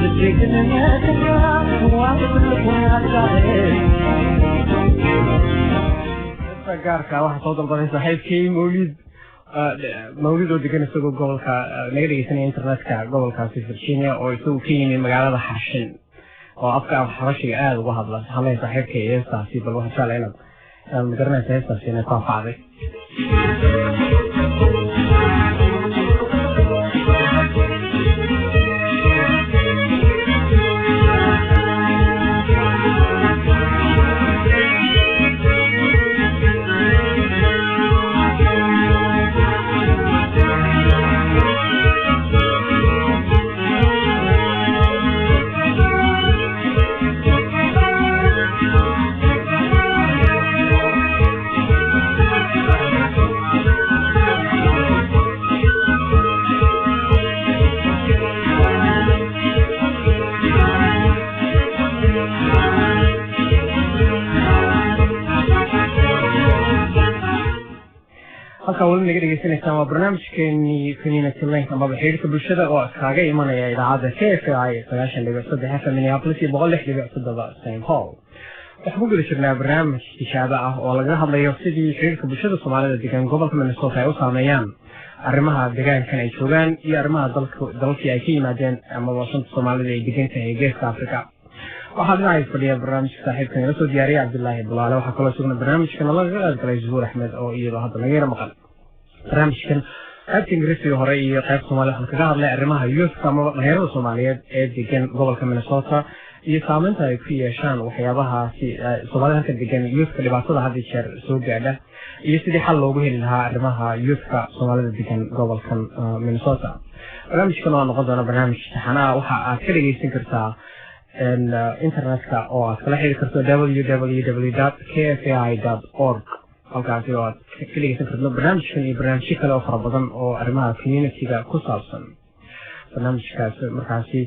لسيكن نياتنا وعطلك وعطلك gaarka waxa soo dalbaday saaxiibkii mawlid oo degan isagoo gobolka laga dhegeysanaya internetka gobolkaasi Virginia oo isagu ka yimid magaalada Xarshin oo afka xabashiga aad uga hadla halay saaxiibkii heestaasi bal waxa jecel inaad magaranaysa heestaasi inay ku anfacday wali naga dhegeysanaysaa waa barnaamijkeeni community link ama xiriirka bulshada oo kaaga imanaya idaacadda KFI 9.3 FM Minneapolis iyo 106.7 St. Paul. waxaan ku guda jirnaa barnaamij tijaabo ah oo laga hadlayo sidii xiriirka bulshada Soomaalida degan gobolka Minnesota ay u saameeyaan arrimaha deegaankan ay joogaan iyo arrimaha dalkii ay ka yimaadeen ama waddanka Soomaalida ay degan tahay Geeska Afrika. waxaa dhinaca fadhiya barnaamijka saaxiibkan la soo diyaariyay Cabdullaahi Bulaale waxaa kaloo sugna barnaamijkan laga qaybgalay Zuhur Axmed oo iyadoo hadda laga yara maqan barnaamijkan qaybta ingiriisiga hore iyo qayb Soomaali waxaan kaga hadlay arrimaha youthka ama dhalinyarada Soomaaliyeed ee degan gobolka Minnesota iyo saameynta ay ku yeeshaan waxyaabahaasi Soomaalida halka degan youthka dhibaatada hadda jeer soo gaadha iyo sidii xal loogu heli lahaa arrimaha youthka Soomaalida degan gobolka Minnesota. barnaamijkan oo noqon doona barnaamij taxanaa waxa aad ka dhegeysan kartaa internetka oo aad kala xiriiri karto www.kfi.org halkaasi oo aad ka dhegeysan karto barnaamijkan iyo barnaamijyo kale oo fara badan oo arrimaha community-ga ku saabsan. barnaamijkaas markaasi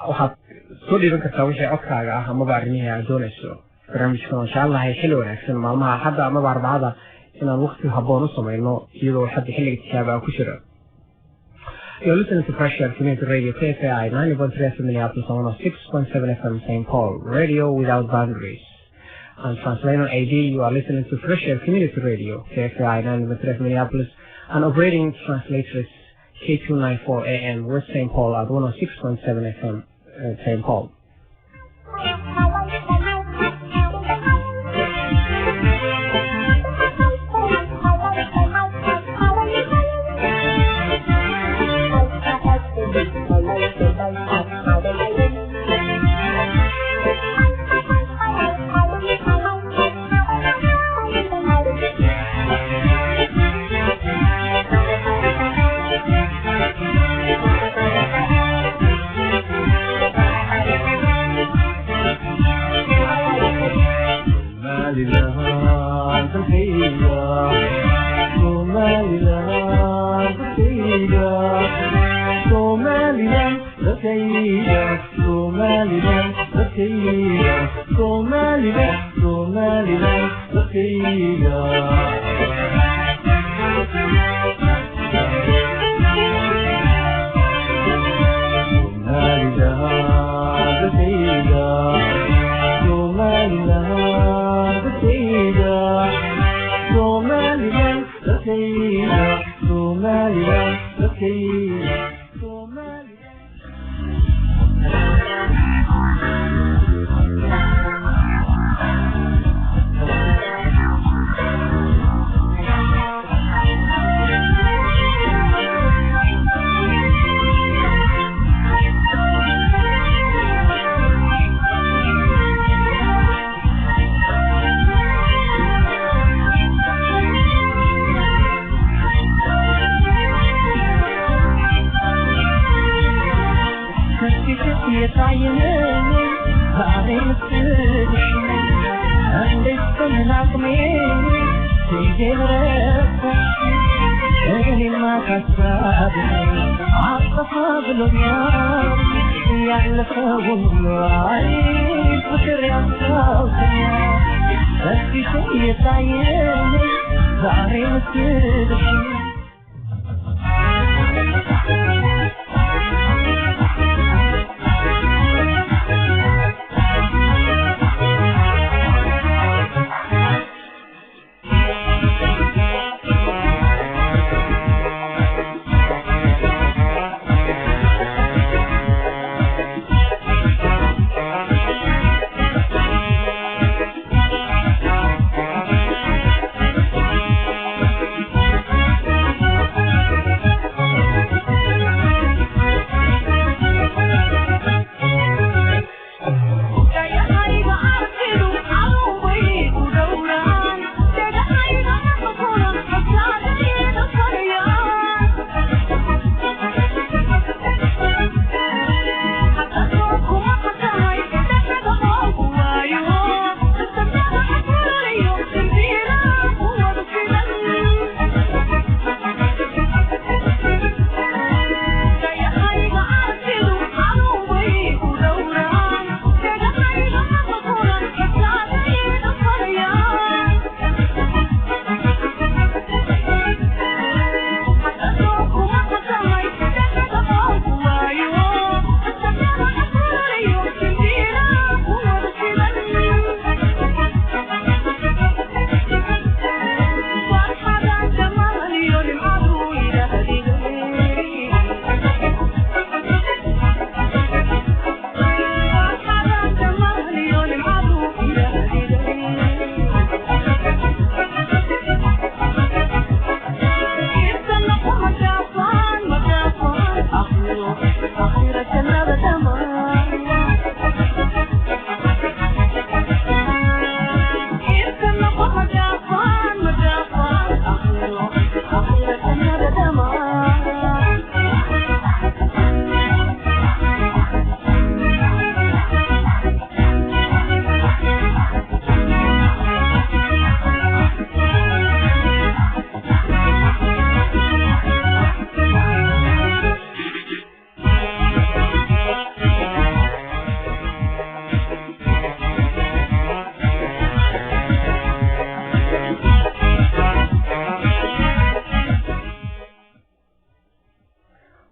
waxaad soo dhiiban kartaa wixii codkaaga ah amaba arrimihii aad doonayso. barnaamijkan waan jecelahay xilli wanaagsan maalmaha Axadda amaba Arbacada inaan waqti habboon u samayno iyadoo hadda xilliga tijaabada ku jira. You're listening to Fresh Air Community Radio, KFI 90.3 FM Minneapolis, 106.7 FM St. Paul, radio without boundaries. I'm translator AD, you are listening to Fresh Air Community Radio, KFI 90.3 FM Minneapolis, and operating translatress K294 AM, West St. Paul at 106.7 FM St. Paul. كسابي عطفة بالنار يعلفون راي فكر يصوتني بس في شيء يطيرني ظهري مسيرتي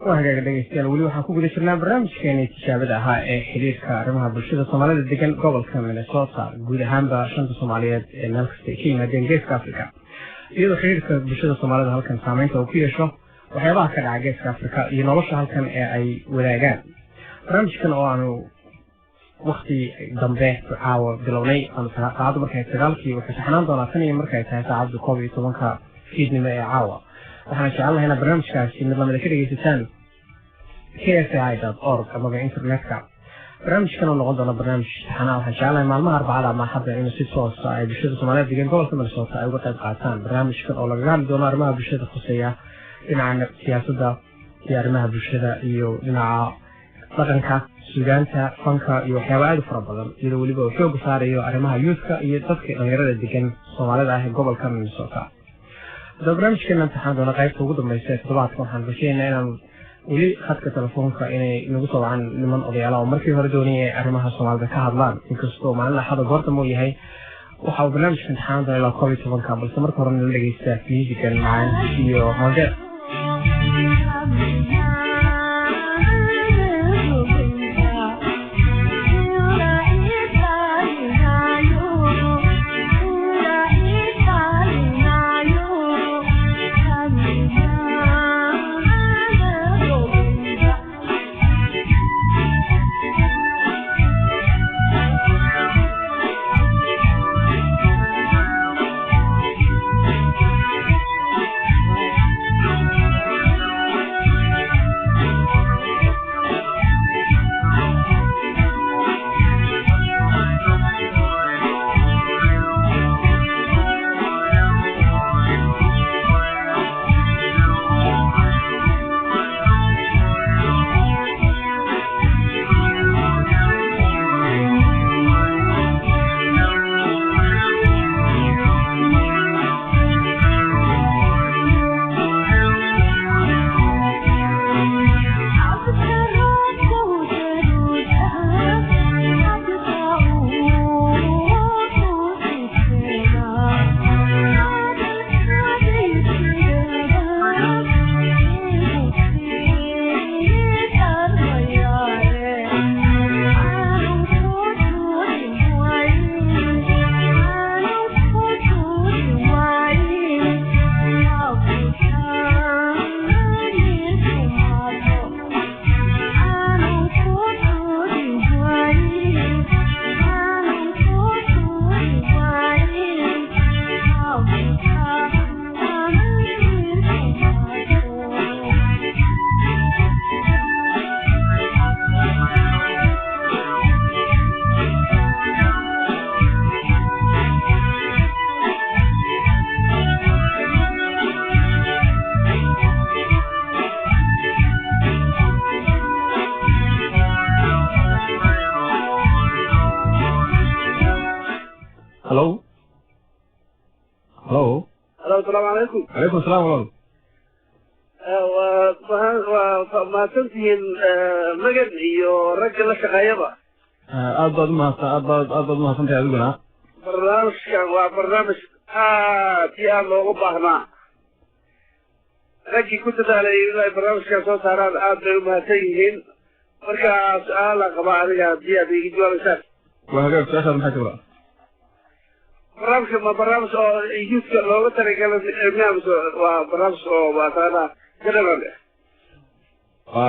dhegeystayaal weli waxaan ku guda jirnaa barnaamijkeeni tijaabada ahaa ee xiriirka arrimaha bulshada soomaalida degan gobolka Minnesota guud ahaanba shanta Soomaaliyeed ee meel kasta ka yimaadeen geeska Afrika iyadoo xiriirka bulshada soomaalida halkan saameynta uu ku yeesho waxyaabaha ka dhaca geeska Afrika iyo nolosha halkan ee ay wadaagaan barnaamijkan oo aanu waqti dambe caawa bilownay ama saacadu markay sagaalkii waxay saxnaan doonaa tan iyo markay tahay saacadu 11 fiidnimo ee caawa waxaan jecelahay in barnaamijkaasi mid lamida ka dhegeysataan KSI.org amaba internetka barnaamijkan oo noqon doona barnaamij taxanaa waxaan jecelahay maalmaha arbacada ama axadda in si toos ah ay bulshada Soomaaliyeed degan gobolka Minnesota ay uga qayb qaataan barnaamijkan oo laga hadli doono arrimaha bulshada khuseeya dhinaca siyaasadda iyo arrimaha bulshada iyo dhinaca dhaqanka suugaanta fanka iyo waxyaabo aad u fara badan iyadoo weliba uu xoog saarayo arrimaha youthka iyo dadka dhalinyarada degan Soomaalida ah ee gobolka Minnesota barnaamijkan taxan doona qaybta ugu dambaysa toddobaadka waxaan rajaynayaa inaan weli khadka telefoonka inay nagu soo wacaan niman odayaal oo markii hore doonayay arrimaha Soomaalida ka hadlaan inkastoo maalin axada goorta moo yahay waxa uu barnaamijkan taxan doona ilaa 11 balse marka hore nala dhegeysta musican macaan iyo hawde Thank you. هلو هلو السلام عليكم. عليكم السلام ورحمة ما تنتهي مجد iyo ragga la shaqeeyaba aad baad u mahadsantahay adiguna barnaamijkan waa barnaamij aad iyo aad loogu baahnaa raggii ku dadaalay inay barnaamijkan soo saaraan aad bay u mahadsan yihiin markaa su-aal la qaba adiga haddii aad iga jawaabaysaan waa hagaag su-aashaad maxay tibaa barnaamijka ma barnaamij oo youthka looga talagalay waa barnaamij oo maataana general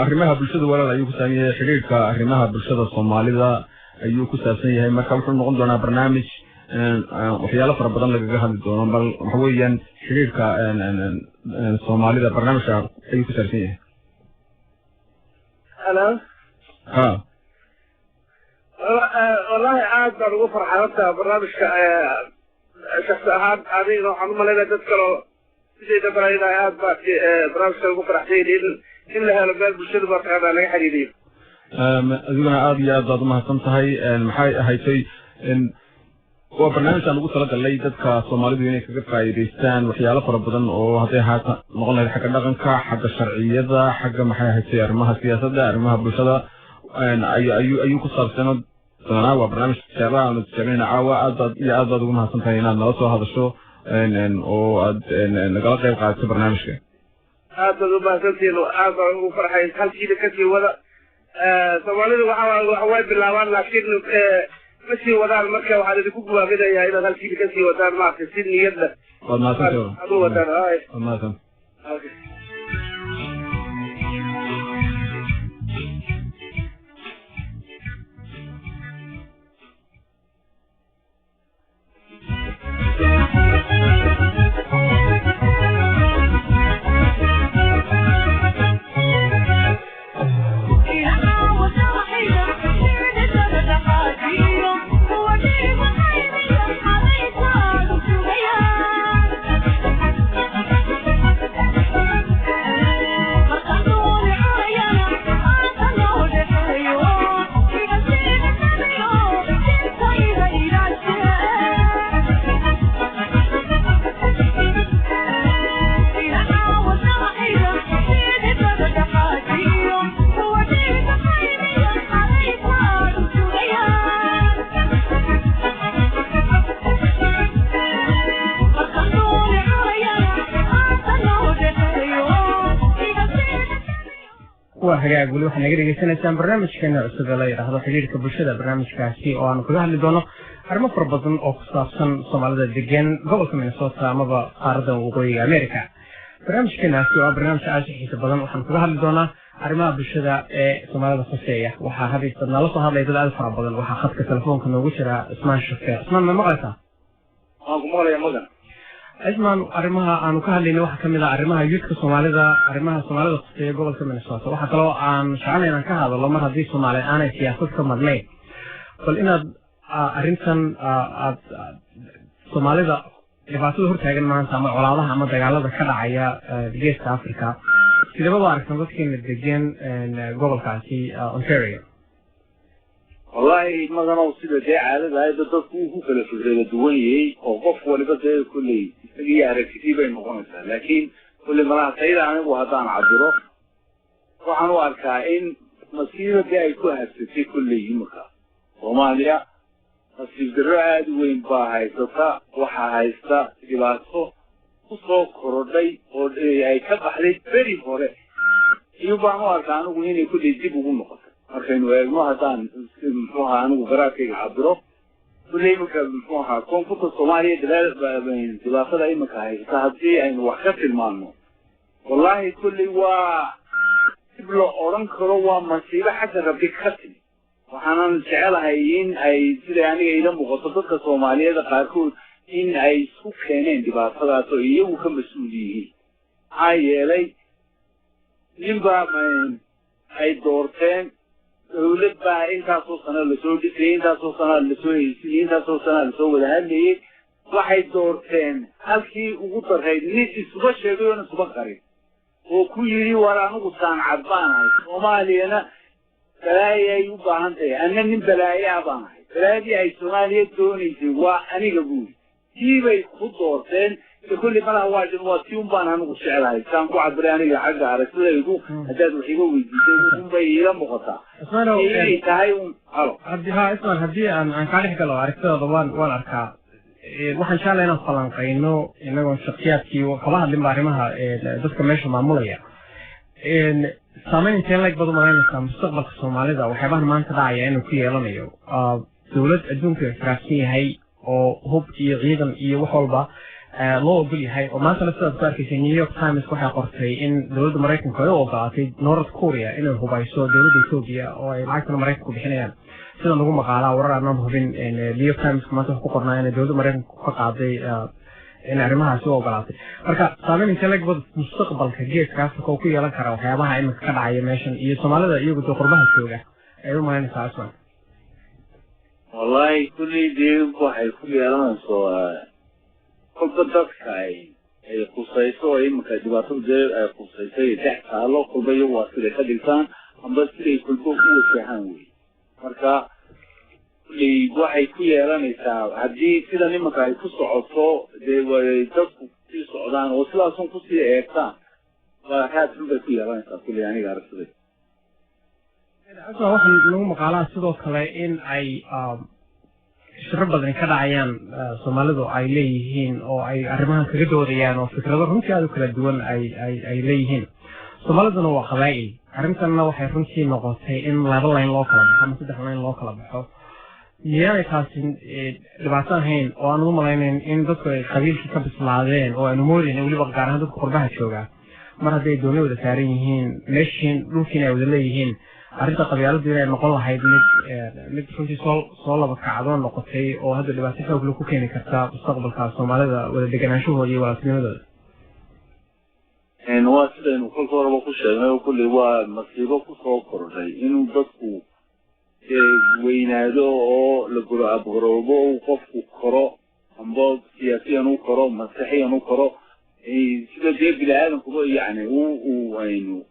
arrimaha bulshada walaal ayuu ku saabsan yahay xiriirka arrimaha bulshada Soomaalida ayuu ku saabsan yahay marka wuxuu noqon doonaa barnaamij waxyaalo fara badan lagaga hadli doono bal waxa weeyaan xiriirka Soomaalida barnaamijka ayuu ku saabsan yahay hello والله عاد بقول فرحانة برنامجك شخص أحد أنا عم ملنا تذكره زي ده برينا عاد برنامجك بقول فرحتين إلا هالبال بشر بركان على حديدين أذكر عاد يا ضد ما سمتهاي محي هاي waa barnaamijkan ugu talagalay dadka Soomaalidu inay kaga faa'iideystaan waxyaalo fara badan oo haday haatan noqon lahayd xagga dhaqanka xagga sharciyada xagga maxay ahayd arrimaha siyaasadda arrimaha bulshada ayuu ku saabsan doonaa waa barnaamij shaqada aan sameynaa caawa aad ugu mahadsantahay inaad nala soo hadasho oo aad nagala qayb qaadato barnaamijka aad ugu mahadsantiin aad ugu farxay halkii ka sii wada Soomaalidu waxa way bilaabaan laakiin masii wadaan marka waxaan idinku guwaabinayaa inaad halkii ka sii wadaan maarka si niyad leh waad mahadsantahay aad u wadaan waad mahadsan hagaag wali waxaan naga dhegeysanaysaan barnaamijkeena cusub ee la yidhaahdo xiriirka bulshada barnaamijkaasi oo aan kaga hadli doono arrimo fara badan oo ku saabsan Soomaalida degan gobolka Minnesota amaba qaaradda waqooyiga America barnaamijkeenaasi waa barnaamij aad u xiiso badan waxaan kaga hadli doonaa arrimaha bulshada ee Soomaalida khuseeya waxaa hadda nala soo hadlay dad aad fara badan waxaa khadka telefoonka noogu jira Ismaan Shafeer Ismaan ma maqlaysaa waan ku maqlayaa magan Ismaan arrimaha aanu ka hadlaynay waxa kamid ah arrimaha youthka Soomaalida arrimaha Soomaalida khuseeya gobolka Minnesota waxa kale oo aan jeclahay inaan ka hadlo mar haddii Soomaaliya aanay siyaasad ka madnayn bal inaad arrintan aad Soomaalida dhibaatada hortaagan maanta ama colaadaha ama dagaalada ka dhacaya geeska Afrika sidaba aragtan dadkeena degan gobolkaasi Ontario والله ما أنا وصلت جاي على هذا الدكتور كله في الدوية أو قف ولا بس كل يجي يعرف كتير بين مقامته لكن كل مرة سيد عنه وهذا عذره وعنه الكائن مسيرة جاي يكون في كل يومك وما ليه مسيرة الرعد وين باهي ستا وحايستا جلاسه وصو كردي وأي كبحري بري فوري يبقى ما كانوا وين يكون يجيبوا مقام markaynu eegno haddaan muxuuha anigu garaadkayga cabiro kulley iminka muxuuha koonfurta Soomaaliya dhibaatada iminka haysta haddii aynu wax ka tilmaano wallahi kulley waa dib la odhan karo waa masiibo xagga rabbi ka timi waxaanan jecelahay in ay sida aniga ila muuqato dadka Soomaaliyeed qaarkood in ay isku keeneen dhibaatadaas oo iyagu ka mas-uul yihiin maxaa yeelay ninbaa ay doorteen dawlad baa intaasoo sano lasoo dhisayay intaasoo sano lasoo heysiyey intaasoo sano lasoo wada hadlayay waxay doorteen halkii ugu darrayd nin isuba sheegay oona isuba qarin oo ku yidhi war anigu saancad baan ahay Soomaaliyana balaayo ay u baahan tahay anna nin balaayaa baan ahay بلادي أي سومالية دوني وأني قبول كيف خطورتين كل مرة واحد واتيوم بان أنا وشعر هاي كان قاعد برياني حاجة على كذا يقول هذا الحيوان ويجي بيجي مقطع. اسمعوا. إيه تهايم. هديها اسمع هدي أنا كان يحكي له عرفت ضوان أركا. waxaan jeclahay inaan falanqeyno inagoo shakhsiyaadkii qabaha dhimbarimaha dadka meesha maamulaya saameyn intee leeg baad u malaynaysaa mustaqbalka soomaalida waxyaabahan maanta dhacaya inuu ku yeelanayo dowlad adduunka ixtiraafsan yahay oo hub iyo ciidan iyo wax walba loo ogol yahay oo maantana sidaad ku arkaysay New York Times waxay qortay in dowladda Mareykanka ay u ogolaatay North Korea inay hubayso dowladda Ethiopia oo ay lacagta Mareykanka ku bixinayaan sida lagu maqaalaa warar aan hubin New York Times maanta ku qornaa in dowladda Mareykanka ka qaaday in arrimahaasi u ogolaatay marka saameyn intee leeg baad mustaqbalka geeska Afrika ku yeelan kara waxyaabaha imika ka dhacaya meeshan iyo Soomaalida iyagu qurbaha jooga ay u malaynaysaa asman wallahi kulli deeq waxay ku yeelanaysaa kolba dadka ay khusayso imika dhibaato jeer ay khusaysay taalo kolba iyo waa sida ka dhigtaan amba sida kolba u wajahan way marka waxay ku yeelanaysaa haddii sida nimanka ay ku socoto dee way dadku sii socdaan oo sidaasun kusii eegtaan waa raadsun bay ku yeelanaysaa kulli aniga aragtida asma waxaan lagu maqaalaa sidoo kale in ay shirro badan ka dhacayaan Soomaalidu ay leeyihiin oo ay arrimahan kaga doodayaan oo fikrado runtii aad u kala duwan ay leeyihiin Soomaaliduna waa qabaa'il arrintanna waxay runtii noqotay in laba line loo kala baxo ama saddex line loo kala baxo miyaanay taasi dhibaato ahayn oo aan u malaynayn in dadku ay qabiilkii ka bislaadeen oo aanu moodin weliba gaar ahaan dadka qurbaha jooga mar hadday dooni wada saaran yihiin meeshiin dhulkiina ay wada leeyihiin arrinta qabyaaladu inay noqon lahayd mid runtii soo laba kacdo noqotay oo hadda dhibaato xoog leh ku keeni karta mustaqbalka Soomaalida wada degenaanshahooda iyo walaaltinimadooda waa sidaynu kolka horeba ku sheegnay oo kulli waa masiibo kusoo kordhay inuu dadku weynaado oo la guraabroobo uu qofku koro amba siyaasiyan u koro maskaxiyan u koro sida dee bini-aadamkuba yani aynu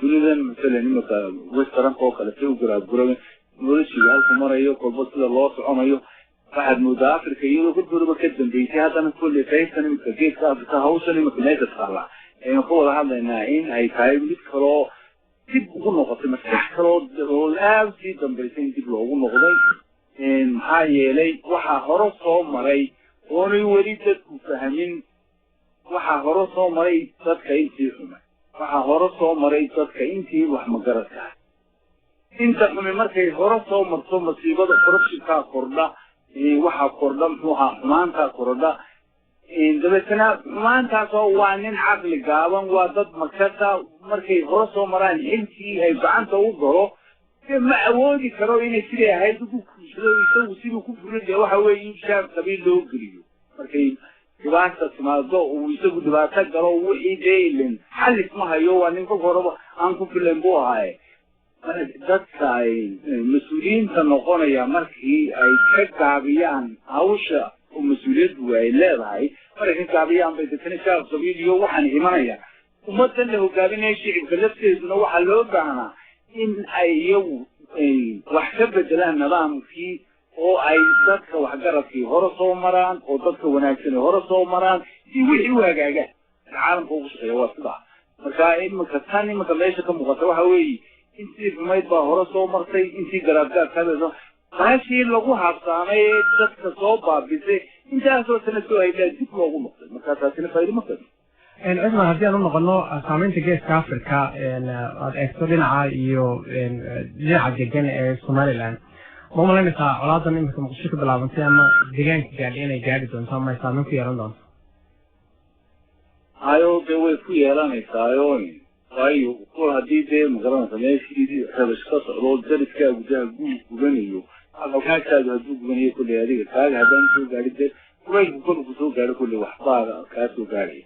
dunidan masalan imika westernka oo kale si u guraabguroobin noloshiiba halku marayo kolba sida loo soconayo waxaad moodaa Afrika iyadoo kolkooda ka dambeysay haddana kulli qaybtan imika geeska Afrika hawshan imika meesha taala aynu ka wada hadlaynaa in ay tahay mid kaloo dib ugu noqotay maskax kaloo aad sii dambaysay in dib loogu noqday maxaa yeelay waxaa hore soo maray oonay weli dadku fahmin waxaa hore soo maray dadka intii xumay waxaa hore soo maray dadka intii wax magaradka inta xumi markay hore soo marto masiibada corruptionka kordha waxaa kordha muxuu ahaa xumaantaa kordha dabeetana xumaantaasoo waa nin caqli gaaban waa dad makata markay hore soo maraan xilkii ay gacanta u galo ma awoodi karo inay siday ahayd ugu kuushado isagu siduu ku fulinaya waxa weeye in shaab qabiil loo geliyo markay dhibaata timaado uu isagu dhibaato galo wixii deylin xalis ma hayo waa nin kolka horeba aan ku filan buu ahaaye dadka ay mas-uuliyiinta noqonaya markii ay ka gaabiyaan hawsha oo mas-uuliyaddu ay leedahay markay ka gaabiyaan bay dadkana shaab qabiil iyo waxaan imanaya ummadan la hogaaminaya shicibka lafteeduna waxaa loo baahnaa in ay iyagu wax ka bedelaan nidaamkii oo ay dadka waxgaradkii hore soo maraan oo dadka wanaagsan hore soo maraan si wixii u hagaagaan caalamka ugu shaqeeya waa sidaa marka imika meesha ka muuqata waxa weeye intii xumayd baa hore soo martay intii garaadgaadkadeeda baashii lagu habsaamay ee dadka soo baabisay intaasoo sana soo haydaan dib loogu noqday markaa taasina faa'iido ma qabin cismaan haddii aan u noqono saameynta geeska Afrika aad eegto dhinaca iyo dhinaca degan ee Somaliland ma malaynaysaa colaadan imika Muqdisho ka bilaabantay ama deegaanka gaadhay inay gaadhi doonto ama ay saameyn ku yeelan doonto ayo dee way ku yeelanaysaa waayo kol haddii dee magaranaysa meeshii rabash ka socdo dariska gudaha gubanayo halkaakaadu hadduu gubanayo kulli adiga kaaga haddaan soo gaadhi dee kulaylku kol ku soo gaadho kulli waxbaa kaa soo gaadhaya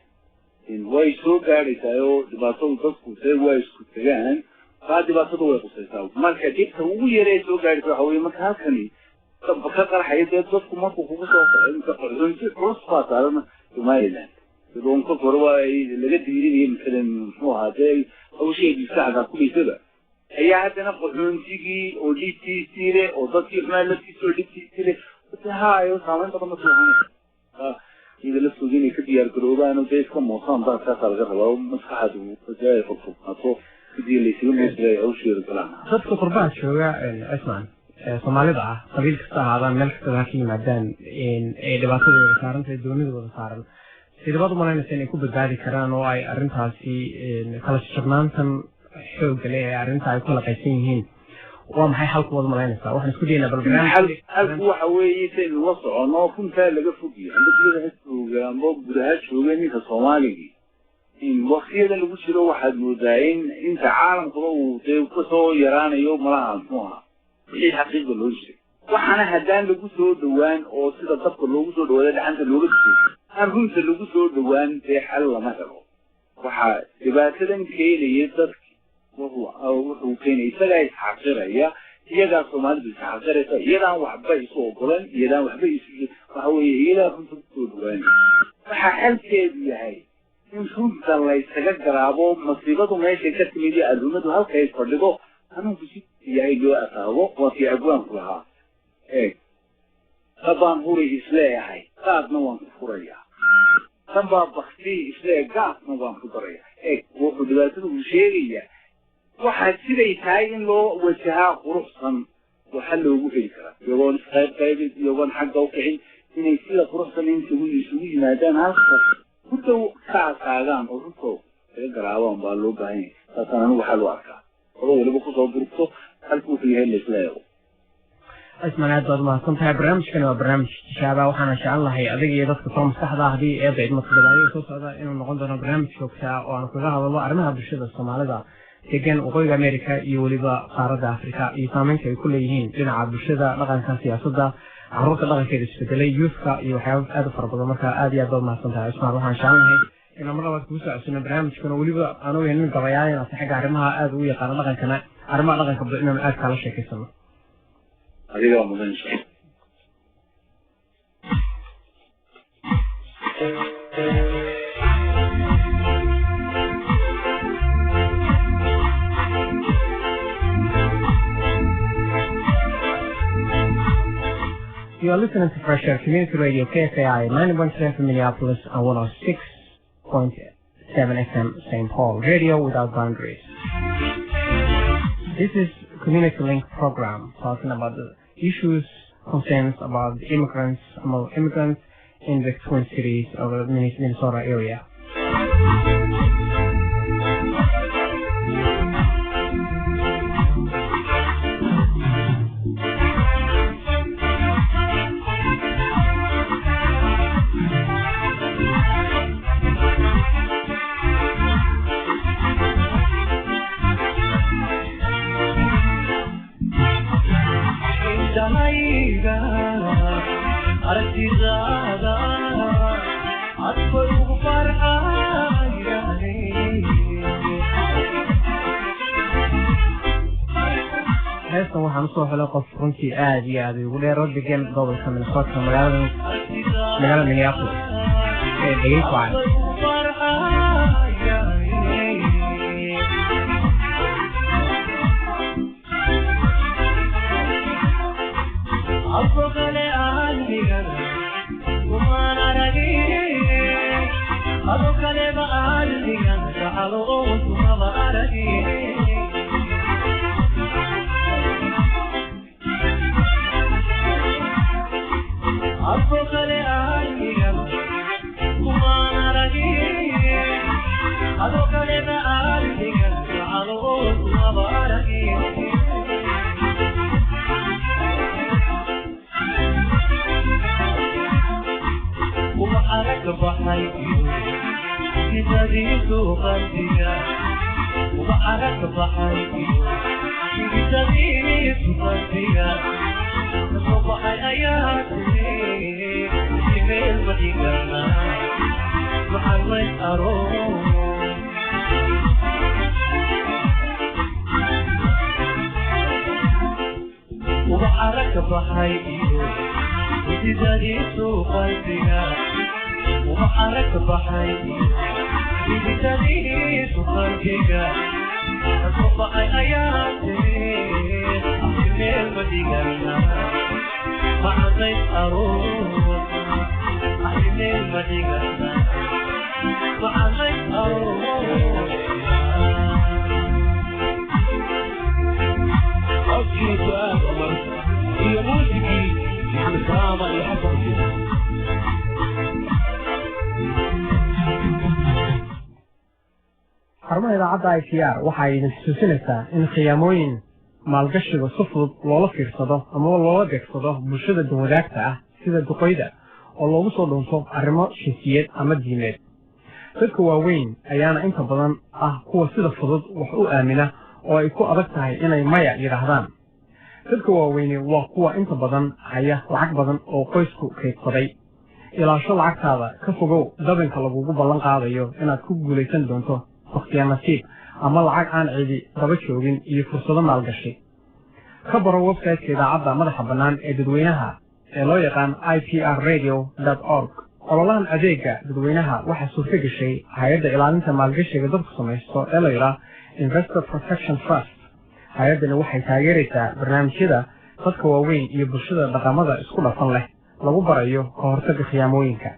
way soo gaadhaysaa oo dhibaatadu dadku see waa isku tegaan kaa dhibaatada way qusaysaa marka dhibka ugu yaree soo gaadhaysa waxa weye marka halkani ka qarxaya dee dadku markuu kugu soo qaxoonti culus baa saaran Somaliland sidoo kolka hore waa laga diirinayay masalan muxuu ahaa dee hawsheedii saxda ku dhiisada هي هذا نقولون تيجي ودي تيجي وضدي ما لسه ودي تيجي بس هاي وصامن طبعا مسؤولين إذا لسه جيني كتير جروبا أنا جايز كم موصان ده كسر جربه ومسحته وجاي فوق أطو كتير اللي يصير مسجى أو شيء الكلام صدق قربان شو اسمع Soomaalida ah qabiil kasta ahaadaan meel kasta ka yimaadaan ee dhibaatadooda saaran tahay doonidooda saaran sidaba u malaynaysa inay ku badbaadi karaan oo ay arrintaasi kala shaqnaantan xoog leh ee arrinta ay kala qaysan yihiin waa maxay xalkooda malaynaysaa waxaan isku daynaa halku waxa weeye in la socono kunta laga fogiyo andada hesooga ama gudaha shooganida Soomaaliga in waqtiyada lagu jiro waxaad moodaayeen inta caalamku uu ku soo yaraanayo malaha mooha إيه حقيقة اللوجي وحنا هدان لجوسو دوان أو سيدا طبق اللوجو دوان عند اللوجي هم اللوجو دوان في حل مثلا وح يبقى كده كي يقدر وهو أو كان يسرع حقيقة هي ده صومال بالحقيقة هي ده وحبة يسوق قرن هي ده وحبة يسوق فهو هي ده هم دوان فحل كده هاي يمكن الله يستجد رابو مصيبته ما يشكل ميديا الدنيا ده كيف فرقه أنا بشيء يعيدوا أثاره وفي عقوان كلها إيه طبعا هو الإسلام قاد نوان كفرية طبعا بختي إسلام قاد نوان كفرية إيه وفي دلاتنا مشيرية واحد سيدة يتعين له وجهها خرصا وحلوا بفكرة يقول خير يقول حق وكعين إن يسير خرصا إن سوي مادان هالخص كنتوا كعساقان ورسو يقرأوان بالله بهين فكانوا حلوا أكا هو اللي بخصوص بركته halkuu ku yahay leeyahay asmanaad baad ma santahay barnaamijkan waa barnaamij shaaba waxaan jecel lahay adiga iyo dadka soo maskaxda hadii ay bayd mas'uuliyadda soo socda inuu noqon doono barnaamij joogto ah oo aan kaga hadlo arrimaha bulshada Soomaalida degan waqooyiga Ameerika iyo waliba qaaradda Afrika iyo saameynta ay ku leeyihiin dhinaca bulshada dhaqanka siyaasadda carruurta dhaqankeeda isbedelay youthka iyo waxyaabo aad u fara badan marka aad iyo aad baad ma santahay asmaan waxaan jecel lahay in marnaba ku socodsiino barnaamijkan waliba aanu yeelin gabayaan xagga arrimaha aad u yaqaan dhaqankana arrimaha dhaqanka badan inaan aad kala sheekaysano adiga waa mudan insha You are listening to Fresh Air Community Radio KFAI 91.7 FM Minneapolis and 106.7 FM St. Paul. Radio without boundaries. This is Community Link program talking about the issues, concerns about the immigrants in the Twin Cities of the Minnesota area. heestan waxaan usoo helay qof runtii aad iyo aad ugu dheer oo degan gobolka Minnesota magaalada Minneapolis ee dhegeyso caan xarumaha idaacadda IPR waxay idin xusuusinaysaa in khiyaamooyin maalgashiga si fudud loola fiirsado ama loola beegsado bulshada wadaagta ah sida duqeyda oo loogu soo dhunto arrimo shisiyad ama diimeed. dadka waaweyn ayaana inta badan ah kuwa sida fudud wax u aamina oo ay ku adag tahay inay maya yidhaahdaan. dadka waaweyni waa kuwa inta badan haya lacag badan oo qoysku kaydsaday. ilaasho lacagtaada ka fogow dabinka lagugu ballan qaadayo inaad ku guulaysan doonto waqtiya nasiib ama lacag aan cidi daba joogin iyo fursado maalgashi. ka baro website-ka idaacadda madaxa bannaan ee dadweynaha ee loo yaqaan ipradio.org. ololahan adeega dadweynaha waxaa suurto gashay hay-adda ilaalinta maalgashiga dadku samaysto ee la yidhaah Investor Protection Trust. hay-addani waxay taageeraysaa barnaamijyada dadka waaweyn iyo bulshada dhaqamada isku dhafan leh lagu barayo ka hortagga khiyaamooyinka.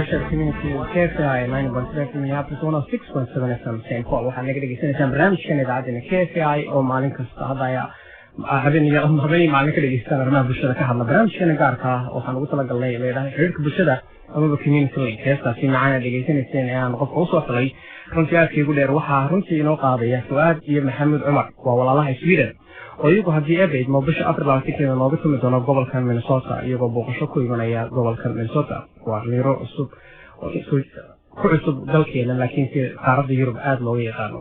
KFI 9.7 Minneapolis 106.7 FM St. Paul. waxaa naga dhegeysaneysaan barnaamijkan idaacaddeena KFI oo maalin kasta hadaya habeen maalin ka dhegeystaan arrimaha bulshada ka hadla. barnaamijkana gaarka ah waxaan ugu talagalnay leedahay xiriirka bulshada amaba community link. heestaasi macaan dhegeysanayseen ee aan qofka usoo xulay runtii aadka igu dheer waxaa runtii inoo qaadaya Fuaad iyo Maxamed Cumar. waa walaalaha Sweden oo iyagu haddii ebayd bisha April 20 nooga tumi doono gobolka Minnesota iyagoo booqasho ku imanaya gobolka Minnesota. waa liiro cusub ku cusub dalkeena laakiin si qaaradda Yurub aad looga yaqaano.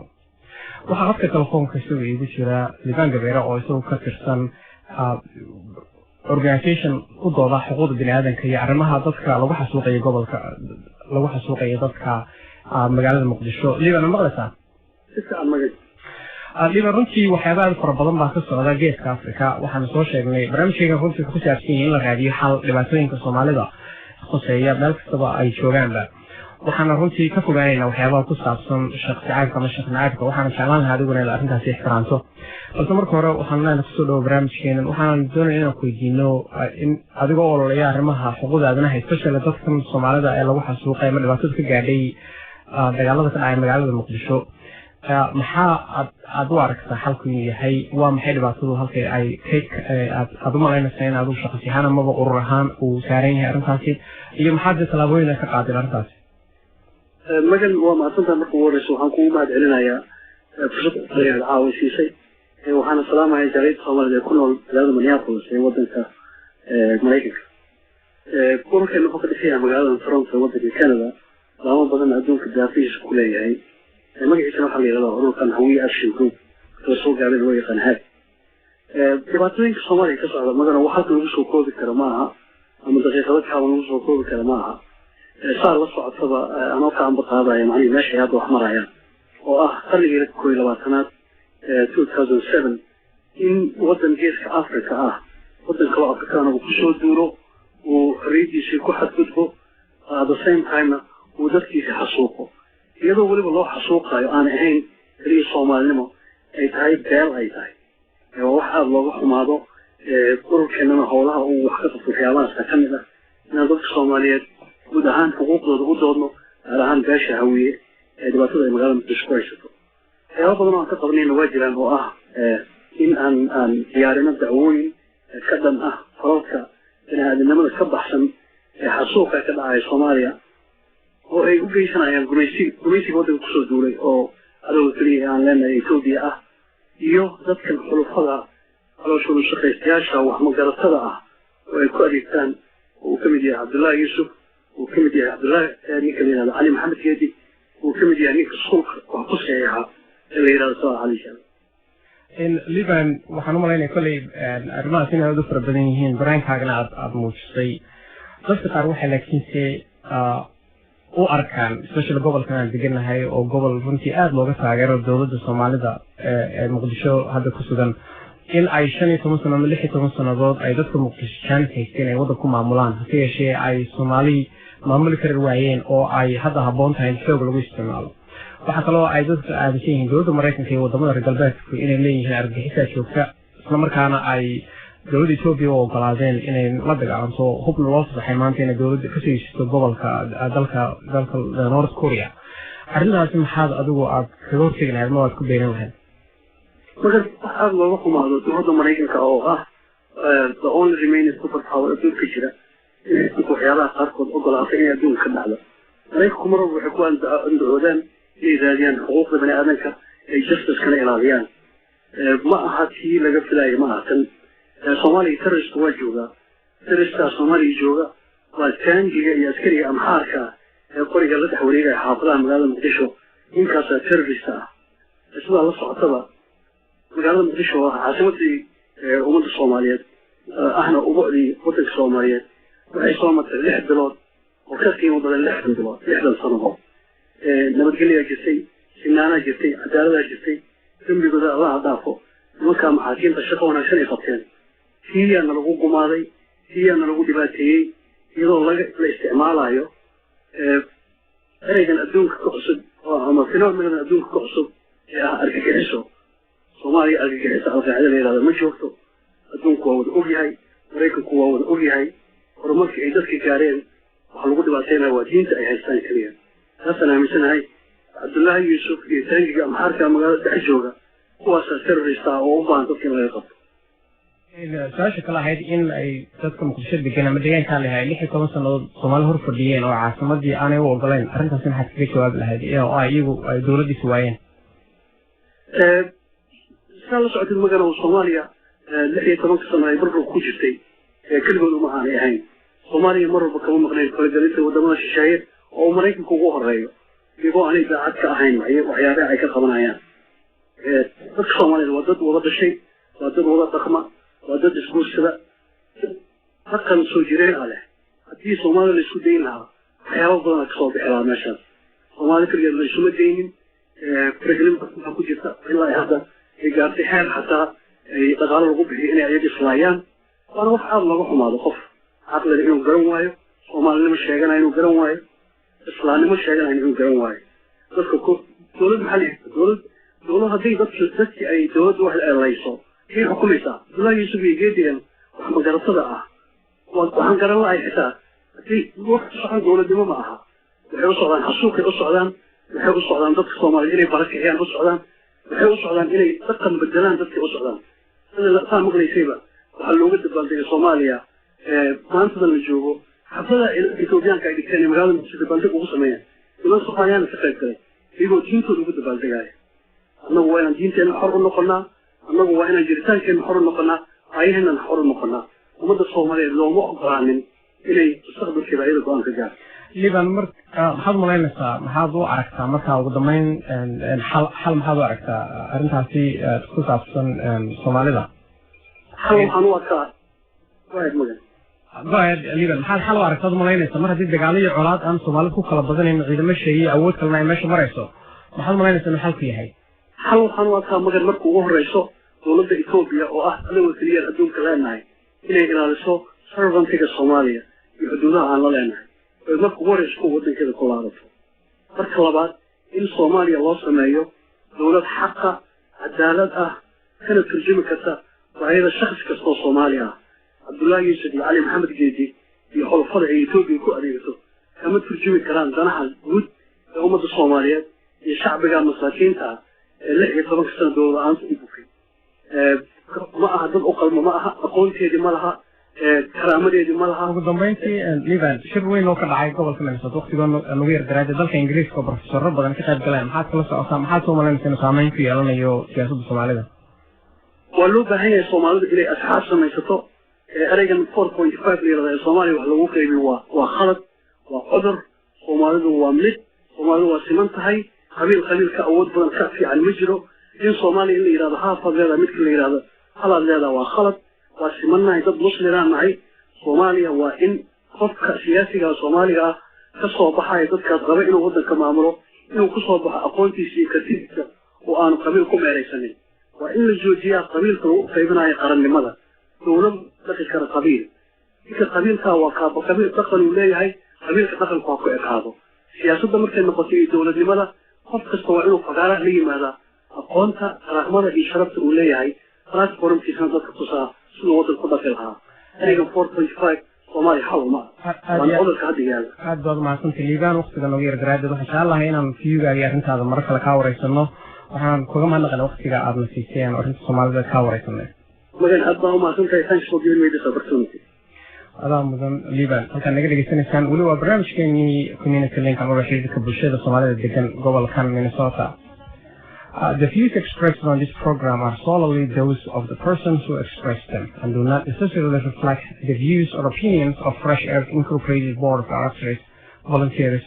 waxaa qofka telefoonka isagu igu jira Liban Gabeere oo isagu ka tirsan organization u dooda xuquuqda bini'aadanka iyo arrimaha dadka lagu xasuuqayo gobolka lagu xasuuqayo dadka magaalada Muqdisho. Liban maqlaysaa? Liban runtii waxyaaba fara badan baa ka socda geeska Afrika. waxaan soo sheegnay barnaamijkeena runtii ku saabsan in la raadiyo xal dhibaatooyinka Soomaalida khuseeya meel kastaba ay joogaanba. waxaana runtii ka fogaanaynaa waxyaabaha ku saabsan shakhsi caybka ama shakhsi nacaybka waxaana jeclaan lahaa adiguna inaad arrintaasi ixtiraamto balse marka hore waxaan leenahay kusoo dhawo barnaamijkeenan waxaan doonaya inaan ku weydiino in adigoo ololaya arrimaha xuquuqda aadanaha especially dadkan soomaalida ee lagu xasuuqay ama dhibaatada ka gaadhay dagaalada ka dhacay magaalada muqdisho maxaa aad u aragtaa xalku inuu yahay waa maxay dhibaatadu halkay ay aad u malaynaysaa in adigu shaqsi ahaan amaba urur ahaan uu saaran yahay arrintaasi iyo maxaa dee tallaabooyin ay ka qaadeen arrintaasi magan waa mahadsantaha marka ugu horeysa waxaan kugu mahad celinayaa fursad ayaad caawisiisay waxaana salaamaya jaaliyadda soomaalida ee ku nool magaalada minneapolis ee wadanka maraykanka ururkeena wuxuu ka dhisayaa magaalada toronto ee wadanka canada laamo badan adduunka daafihiisa ku leeyahay magaciisana waxaa la yidhahdaa ururkan hawiye action group oo soo gaabay loo yaqaan haag dhibaatooyinka soomaaliya ka socda magana wax halka lagu soo koobi kara ma aha ama daqiiqado kaaban lagu soo koobi kara ma aha saa la socotaba anoo ka amba qaadaya macnihi meeshay hadda wax marayaan oo ah qarnigii 21aad 2007 in wadan geeska africa ah wadan kaloo afrikaana uu kusoo duuro uu xorriyadiisii ku xadgudbo at the same timena uu dadkiisa xasuuqo iyadoo weliba loo xasuuqayo aan ahayn keliya soomaalinimo ay tahay beel ay tahay waa wax aada looga xumaado ururkeenana howlaha uu wax ka qabto waxyaabahaasa ka mid ah inaan dadka soomaaliyeed guud ahaan xuquuqdooda u doodno gaar ahaan beesha hawiye ee dhibaatada ay magaalada muqdisho ku haysato waxyaaba badan oo aan ka qabanayna waa jiraan oo ah in aan diyaarino dacwooyin ka dhan ah falalka bini-aadamnimada ka baxsan ee xasuuqa ka dhacaya soomaaliya oo ay u geysanayaan gumaysiga waddanka kusoo duulay oo adowga keliya aan leenahay etoobiya ah iyo dadkan xulufada calooshooda shaqaystayaasha waxmagaratada ah oo ay ku adeegtaan oo uu ka mid yahay cabdullaahi yuusuf uu ka mid yahay cabdullaahi ninka la yihahdo cali maxamed geedi uu ka mid yahay ninka suulka wax ku saxeexa ee la yihahdo sawa cali shaal liban waxaan u malaynaya kolley arrimahaas inay aad u fara badan yihiin baraankaagana aad muujisay dadka qaar waxay laakiinse u arkaan especially gobolkan aan deganahay oo gobol runtii aada looga taageero dowladda soomaalida ee muqdisho hadda ku sugan in ay 15 sano ama 16 sannadood ay dadka muqdisho jaanis haysteen ay waddan ku maamulaan hase yeeshee ay soomaali maamuli kari waayeen oo ay hadda habboon tahay in xoog lagu isticmaalo waxaa kaloo ay dadka aaminsan yihiin dowladda maraykanka iyo wadamada reer galbeedku inay leeyihiin argagixisaa joogta islamarkaana ay dowladda etoobiya u ogolaadeen inay la dagaalanto hubna loo fasaxay maanta inay dowladda kasoo heshiisto gobolka dalka north korea arrintaasi maxaad adigu aad kaga hortegi lahayd ma waad ku beenan lahayd marka wax aada looga xumaado dowladda maraykanka oo ah the only remaining super power adduunka jira inay waxyaabaha qaarkood ogolaatay inay adduunka ka dhacdo maraykanku mar walba waxay ku andacoodaan inay raadiyaan xuquuqda bani aadanka ay justicekana ilaaliyaan ma aha tii laga filayo ma aha tan soomaaliya terrorista waa joogaa terroristaa soomaaliya jooga waa taangiga iyo askariga amxaarka ee qoriga la dhex wareegaya xaafadaha magaalada muqdisho ninkaasaa terrorista ah sidaa la socotaba magaalada muqdisho waa caasimadii ummadda soomaaliyeed ahna ubucdii waddanka soomaaliyeed waxay soo martay 6 bilood oo ka qiimo badan 6 bilood 6 sannadood nabadgelyaa jirtay sinaanaa jirtay cadaaladaa jirtay dembigooda allaha dhaafo nimankaa maxaakiimta shaqo wanaagsan ay qabteen tiyaana lagu gumaaday tiyaana lagu dhibaateeyey iyadoo la isticmaalayo ereygan adduunka ka cusub ama phenomenan adduunka ka cusub ee ah argagixiso soomaaliya argagixiso alqaacida la yihahdo ma joogto adduunku waa wada ogyahay maraykanku waa wada ogyahay horumarkii ay dadka gaareen waxa lagu dhibaateynaya waa diinta ay haystaan keliya taasaan aaminsanahay cabdullaahi yuusuf iyo taangiga amxaarka magaalada dhex jooga kuwaasaa terrorista ah oo u baahan dadka in laga qabto su-aasha kale ahayd in ay dadka muqdisho degan ama deegaankaa lahay 16 sannadood soomaali hor fadhiyeen oo caasimadii aanay u ogoleyn arrintaasi maxaad kaga jawaabi lahayd oo iyagu ay dowladdiisa waayeen sidaa la socotid magana soomaaliya 16 sano ay barbar ku jirtay keligood uma aanay ahayn soomaaliya mar walba kama maqnayn faragelinta wadamada shisheeye oo maraykanka ugu horeeyo iyagoo aanay daacad ka ahayn waxyaabaha ay ka qabanayaan dadka soomaaliyed waa dad wada dhashay waa dad wada dhaqma waa dad isguursada dhaqan soo jireen ah leh haddii soomaalida la isku dayn lahaa waxyaaba badan kasoo bixi lahaa meeshaas soomaali keligeed la isuma daynin faragelin badan ku jirta ilaa hadda ay gaartay xeel xataa ay dhaqaalo lagu bixiyo inay ayaga islaayaan waana wax aada looga xumaado qof caqliga inuu garan waayo soomaalinimo sheegana inuu garan waayo إسلامي مش هيجي عن يوم واي بس كو دولة محلية دولة هذي بس أي دولة واحد ليسوا هي حكومة لا يسوي جديا وهم جرى صدقة وهم جرى الله أي حساب في وقت صحن دولة دي ما معها وحيو صعدان حسوك الصعدان وحيو صعدان ضد الصومال إلي بركة هي الصعدان وحيو صعدان إلي تقم بالدلان ضد الصعدان أنا لا فاهم مغلي سيبه وحلو قد بلدي صوماليا ما أنت ذا الجوجو حفظة إثيوبيان كايد كاني مغالي مسجد بلدي وقسمية إذا صحيان فكرة كذا يقول دينتو قد بلدي جاي أنا وين دينتي أنا حر النقلنا أنا وين جريتان كان حر النقلنا عيهنا حر النقلنا ومدى الصومالية لو ما أقرأ إلي تستخدم كبيرة قوان كجار liban mar maxaad malaynaysaa maxaad u aragtaa markaa ugu dambeyn xal maxaad u aragtaa arrintaasi ku saabsan soomaalida xal waxaan u arkaa liban maxaad xal u aragtaad u malaynaysaa mar haddii dagaalo iyo colaad aan soomaalida ku kala badanayn ciidamo sheegay awood kalena ay meesha marayso maxaad malaynaysaa inuu xalku yahay xal waxaan u arkaa magan marka ugu horeyso dowladda Ethiopia oo ah adaga kaliya adduunka leenahay inay ilaaliso sovereignty-ga Soomaaliya iyo xuduudaha aan la leenahay marka ugu horeyso waddankeeda ku laadato marka labaad in Soomaaliya loo sameeyo dowlad xaqa cadaalad ah kana turjumi karta baahida shakhsi kasta oo Soomaali ah Abdullahi Yusuf iyo Ali Maxamed Geedi iyo xulafada ay Ethiopia ku adeegto kama turjumi karaan danaha guud ee ummadda Soomaaliyeed iyo shacbiga masaakiinta ee 16 sano dowlad aan u bufay ma aha dad u qalmo ma aha aqoonteedii ma laha karaamadeedii ma laha ugu dambeyntii liban shir weyn oo ka dhacay gobolka Minnesota waqtigan lagu yar daraajay dalka Ingiriiska oo professorro badan ka qayb galeen maxaad kala socotaa maxaad soo malaynaysaa inuu saameyn ku yeelanayo siyaasadda Soomaalida waa loo baahan yahay Soomaalida inay asxaab samaysato ereygan 4.5 lirada ee Soomaaliya wax lagu qeybiyo waa khalad waa cudur Soomaalidu waa mid Soomaalidu waa siman tahay qabiilka awood badan ka fiican ma jiro in Soomaaliya la yiraahdo haafadleeda midka la yiraahdo halaadleeda waa khalad waa simannahay dad muslimaan nahay Soomaaliya waa in qofka siyaasiga Soomaaliga ka soo baxay dadka qaba inuu waddanka maamulo inuu ku soo baxo aqoontiisa iyo kartidiisa oo aan qabiil ku meeraysanin waa in la joojiyaa qabiilka lagu qaybinayo qarannimada dowlad dhaqi kara qabiil inka qabiilka waa kaaba qabiil dhaqan uu leeyahay qabiilka dhaqanka waa ku ekaado siyaasadda markay noqoto iyo dowladnimada qof kasta waa inuu fagaara la yimaada aqoonta rahmada iyo sharafta uu leeyahay platformkiisana dadka tusaa sidoo waddan ku dhaqi lahaa ereygan 4.5 Soomaali xal ma waan codurka hadda yaala aad baad mahadsantahay liibaan waqtigan ugu yar garaadad waxaan jeclahay inaan fiyuga iyo arrintaada mar kale kaa wareysano waxaan kuga mahadnaqaynaa waqtiga aad na siiseen oo arrinta Soomaalida kaa wareysanay magan aad baa u mahadsantahay thanks for giving me this opportunity adaa mudan liibaan halkaan naga dhegeysanaysaan weli waa barnaamijkeenii community link ama xiriirka bulshada Soomaalida degan gobolkan Minnesota. The views expressed on this program are solely those of the persons who express them and do not necessarily reflect the views or opinions of Fresh Air Incorporated Board of Directors, volunteers,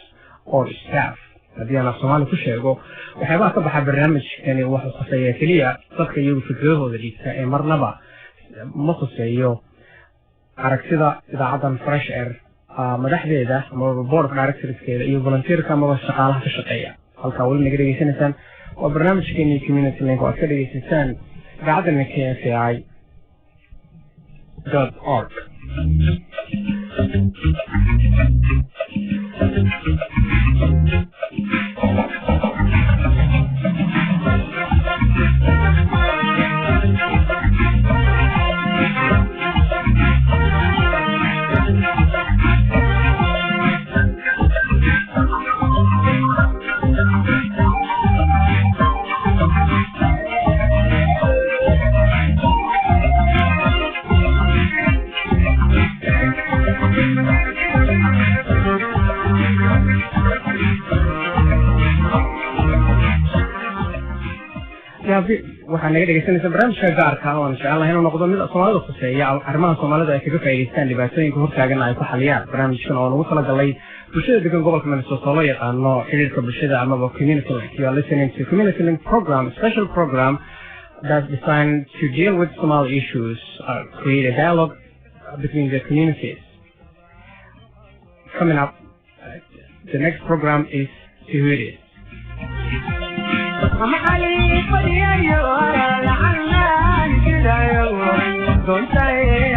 or staff. haddii aan Soomaali ku sheego waxyaabaha ka baxa barnaamijkani wuxuu khuseeyaa keliya dadka iyagu fikradahooda dhiibta ee marnaba ma khuseeyo aragtida idaacaddan Fresh Air madaxdeeda ama board of directorskeeda iyo volunteerka ama shaqaalaha ka shaqeeya halkaa weli naga dhegeysanaysaan waa barnaamijkeenii community link oo aad ka dhegeysataan idaacaddan KFI.org. waxaan naga dhegeysanaysaa barnaamijka gaarka ah oo aan jecelahay inuu noqdo mid Soomaalida khuseeya arrimaha Soomaalida ay kaga faa'iideystaan dhibaatooyinka hortaagan ay ku xaliyaan barnaamijkan oo lagu talagalay bulshada degan gobolka Minnesota loo yaqaano xiriirka bulshada ama community link. You are listening to community link program, a special program that's designed to deal with Somali issues, create a dialogue between the communities. Coming up, the next program is See Who It Is. Don't say